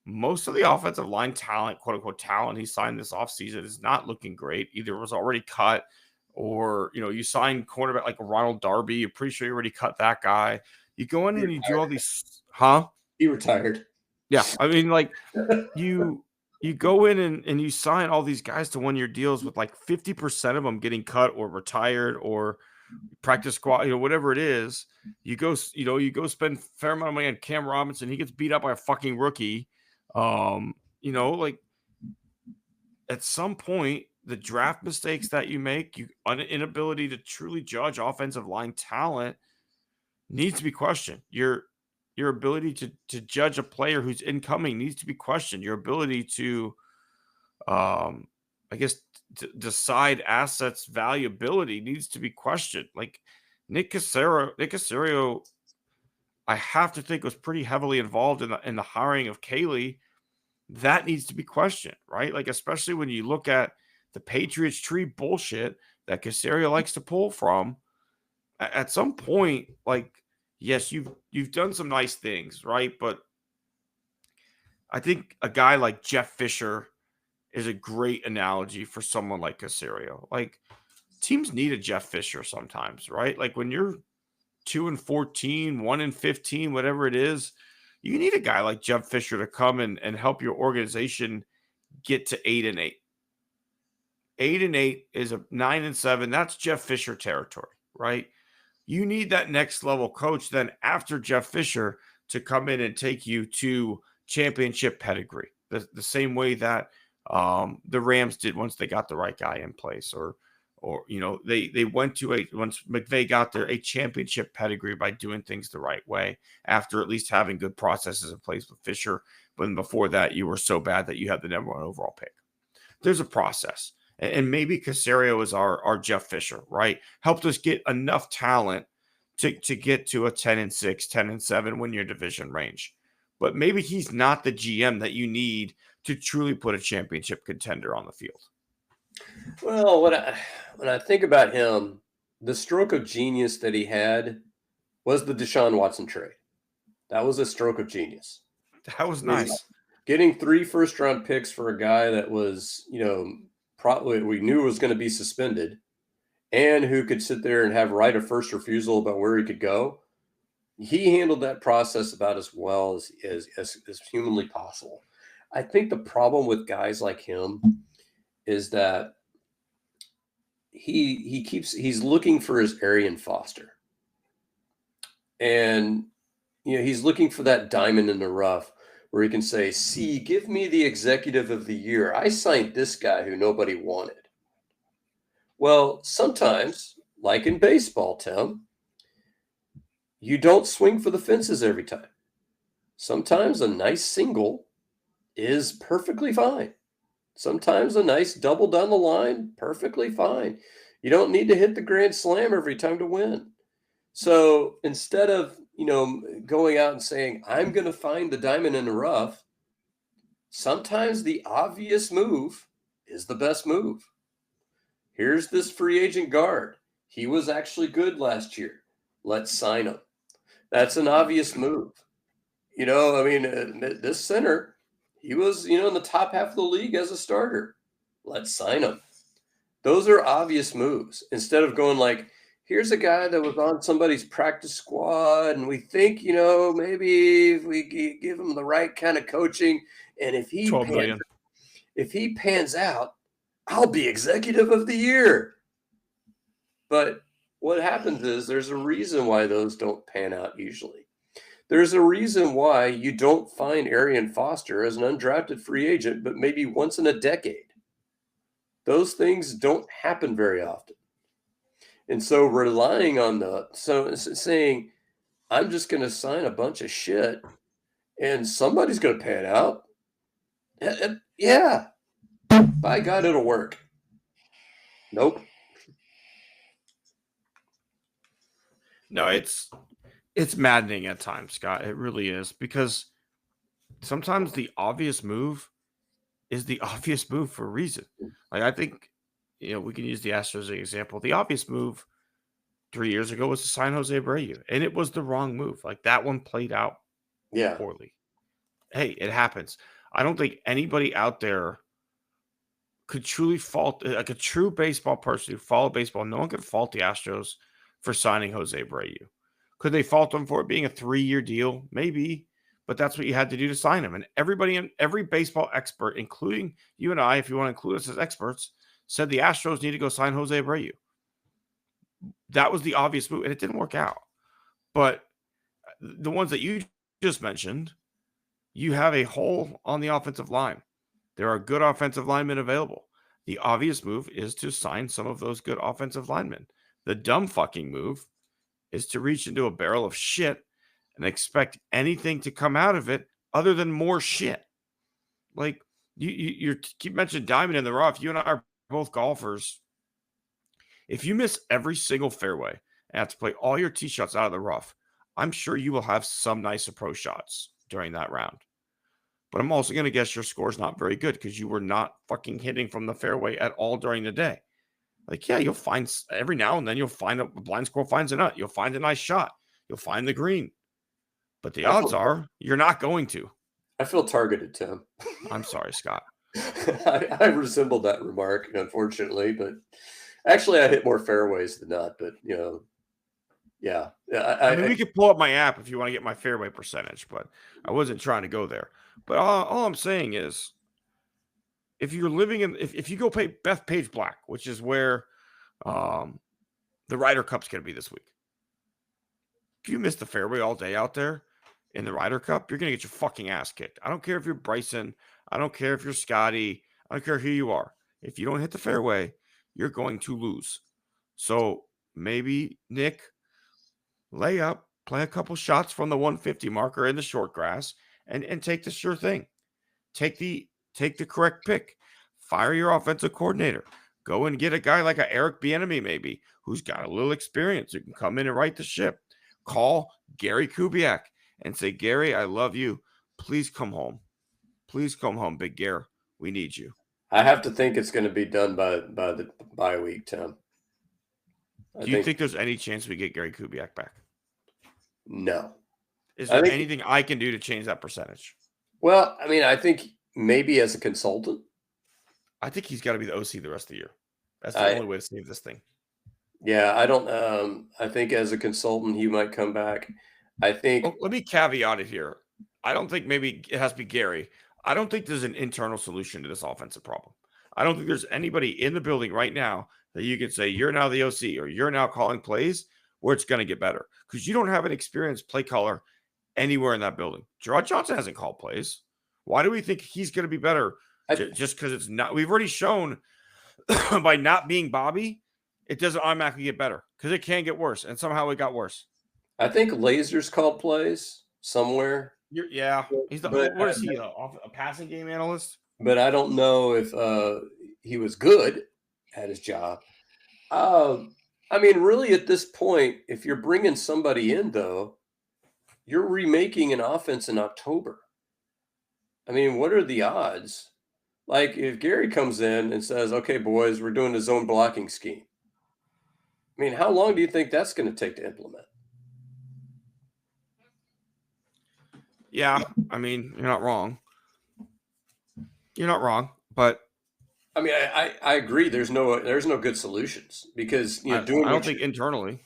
most of the offensive line talent, quote unquote talent, he signed this offseason is not looking great. Either was already cut or, you sign cornerback like Ronald Darby. You're pretty sure you already cut that guy. You go in and you do all these, huh? He retired. Yeah. I mean, like, you go in and you sign all these guys to 1-year deals with like 50% of them getting cut or retired or practice squad, whatever it is. You go spend a fair amount of money on Cam Robinson. He gets beat up by a fucking rookie. Like, at some point, the draft mistakes that you make, inability to truly judge offensive line talent needs to be questioned. Your ability to judge a player who's incoming needs to be questioned. Your ability to, decide assets valuability needs to be questioned. Like Nick Caserio, I have to think was pretty heavily involved in the hiring of Kaylee. That needs to be questioned, right? Like, especially when you look at the Patriots tree bullshit that Caserio likes to pull from. At some point, like, yes, you've done some nice things, right? But I think a guy like Jeff Fisher is a great analogy for someone like Caserio. Like, teams need a Jeff Fisher sometimes, right? Like, when you're 2-14, 1-15, whatever it is, you need a guy like Jeff Fisher to come and help your organization get to 8-8. 8-8 is a 9-7. That's Jeff Fisher territory, right? You need that next level coach then after Jeff Fisher to come in and take you to championship pedigree, the same way that the Rams did once they got the right guy in place, or they went to once McVay got there, a championship pedigree by doing things the right way after at least having good processes in place with Fisher. But before that, you were so bad that you had the number 1 overall pick. There's a process. And maybe Caserio is our Jeff Fisher, right? Helped us get enough talent to get to a 10-6, 10-7 win-year division range. But maybe he's not the GM that you need to truly put a championship contender on the field. Well, when I think about him, the stroke of genius that he had was the Deshaun Watson trade. That was a stroke of genius. That was nice. Getting 3 first-round picks for a guy that was, probably we knew was going to be suspended and who could sit there and have right of first refusal about where he could go. He handled that process about as well as humanly possible. I think the problem with guys like him is that he's looking for his Arian Foster. And, he's looking for that diamond in the rough where he can say, see, give me the executive of the year. I signed this guy who nobody wanted. Well, sometimes, like in baseball, Tim, you don't swing for the fences every time. Sometimes a nice single is perfectly fine. Sometimes a nice double down the line, perfectly fine. You don't need to hit the grand slam every time to win. So instead of, going out and saying, I'm going to find the diamond in the rough, sometimes the obvious move is the best move. Here's this free agent guard. He was actually good last year. Let's sign him. That's an obvious move. This center, he was, in the top half of the league as a starter. Let's sign him. Those are obvious moves. Instead of going like, here's a guy that was on somebody's practice squad, and we think, maybe if we give him the right kind of coaching, and if he pans out, I'll be executive of the year. But what happens is there's a reason why those don't pan out usually. There's a reason why you don't find Arian Foster as an undrafted free agent, but maybe once in a decade. Those things don't happen very often. And so relying on saying, I'm just going to sign a bunch of shit and somebody's going to pan out. Yeah. By God, it'll work. Nope. No, it's maddening at times, Scott. It really is, because sometimes the obvious move is the obvious move for a reason. Like, I think, we can use the Astros as an example. The obvious move 3 years ago was to sign Jose Abreu, and it was the wrong move. Like, that one played out poorly. Hey, it happens. I don't think anybody out there could truly fault, like a true baseball person who followed baseball. No one could fault the Astros for signing Jose Abreu. Could they fault them for it being a 3-year deal? Maybe, but that's what you had to do to sign him. And every baseball expert, including you and I, if you want to include us as experts, said the Astros need to go sign Jose Abreu. That was the obvious move, and it didn't work out. But the ones that you just mentioned, you have a hole on the offensive line. There are good offensive linemen available. The obvious move is to sign some of those good offensive linemen. The dumb fucking move is to reach into a barrel of shit and expect anything to come out of it other than more shit. Like, you keep mentioning diamond in the rough. You and I are both golfers. If you miss every single fairway and have to play all your tee shots out of the rough, I'm sure you will have some nice approach shots during that round. But I'm also going to guess your score's not very good because you were not fucking hitting from the fairway at all during the day. Like, yeah, you'll find every now and then you'll find a blind squirrel finds a nut. You'll find a nice shot. You'll find the green. But the odds are you're not going to. I feel targeted, Tim. I'm sorry, Scott. I resembled that remark, unfortunately, but actually I hit more fairways than not. But, yeah. I mean, we could pull up my app if you want to get my fairway percentage, but I wasn't trying to go there. But all I'm saying is, if you're living in, if you go pay Bethpage Black, which is where the Ryder Cup's going to be this week, if you miss the fairway all day out there in the Ryder Cup, you're going to get your fucking ass kicked. I don't care if you're Bryson. I don't care if you're Scotty. I don't care who you are. If you don't hit the fairway, you're going to lose. So maybe, Nick, lay up, play a couple shots from the 150 marker in the short grass, and take the sure thing. Take the correct pick. Fire your offensive coordinator. Go and get a guy like a Eric Bieniemy, maybe, who's got a little experience, who can come in and right the ship. Call Gary Kubiak and say, Gary, I love you. Please come home. Please come home, Big Gare. We need you. I have to think it's going to be done by the bye week, Tim. Do you think there's any chance we get Gary Kubiak back? No. Is there anything I can do to change that percentage? Well, I mean, I think maybe as a consultant. I think he's got to be the OC the rest of the year. That's the only way to save this thing. Yeah, I don't. I think as a consultant, he might come back. I think. Let me caveat it here. I don't think maybe it has to be Gary. I don't think there's an internal solution to this offensive problem. I don't think there's anybody in the building right now that you can say, you're now the OC or you're now calling plays where it's going to get better, because you don't have an experienced play caller anywhere in that building. Gerard Johnson hasn't called plays. Why do we think he's going to be better? Just because it's not. We've already shown by not being Bobby, it doesn't automatically get better, because it can get worse, and somehow it got worse. I think Lasers called plays somewhere. He's what is he? A passing game analyst? But I don't know if he was good at his job. I mean, really, at this point, if you're bringing somebody in, though, you're remaking an offense in October. I mean, what are the odds? Like, if Gary comes in and says, okay, boys, we're doing the zone blocking scheme. I mean, how long do you think that's going to take to implement? Yeah, I mean, you're not wrong. You're not wrong, but I mean, I agree. There's no good solutions, because I don't think internally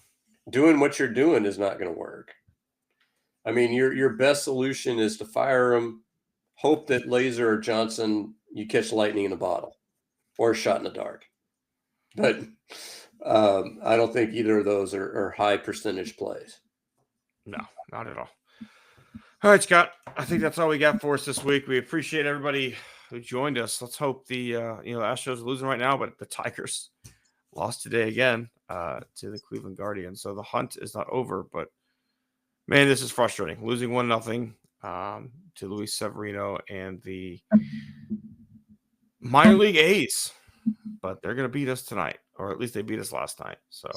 doing what you're doing is not going to work. I mean, your best solution is to fire him, hope that Laser or Johnson, you catch lightning in a bottle or a shot in the dark. But I don't think either of those are high percentage plays. No, not at all. All right, Scott. I think that's all we got for us this week. We appreciate everybody who joined us. Let's hope the Astros are losing right now, but the Tigers lost today again to the Cleveland Guardians. So the hunt is not over, but man, this is frustrating. Losing 1-0 to Luis Severino and the minor league A's, but they're going to beat us tonight, or at least they beat us last night. So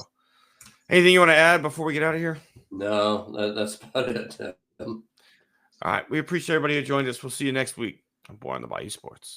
anything you want to add before we get out of here? No, that's about it. All right. We appreciate everybody who joined us. We'll see you next week on Born on the Bayou Sports.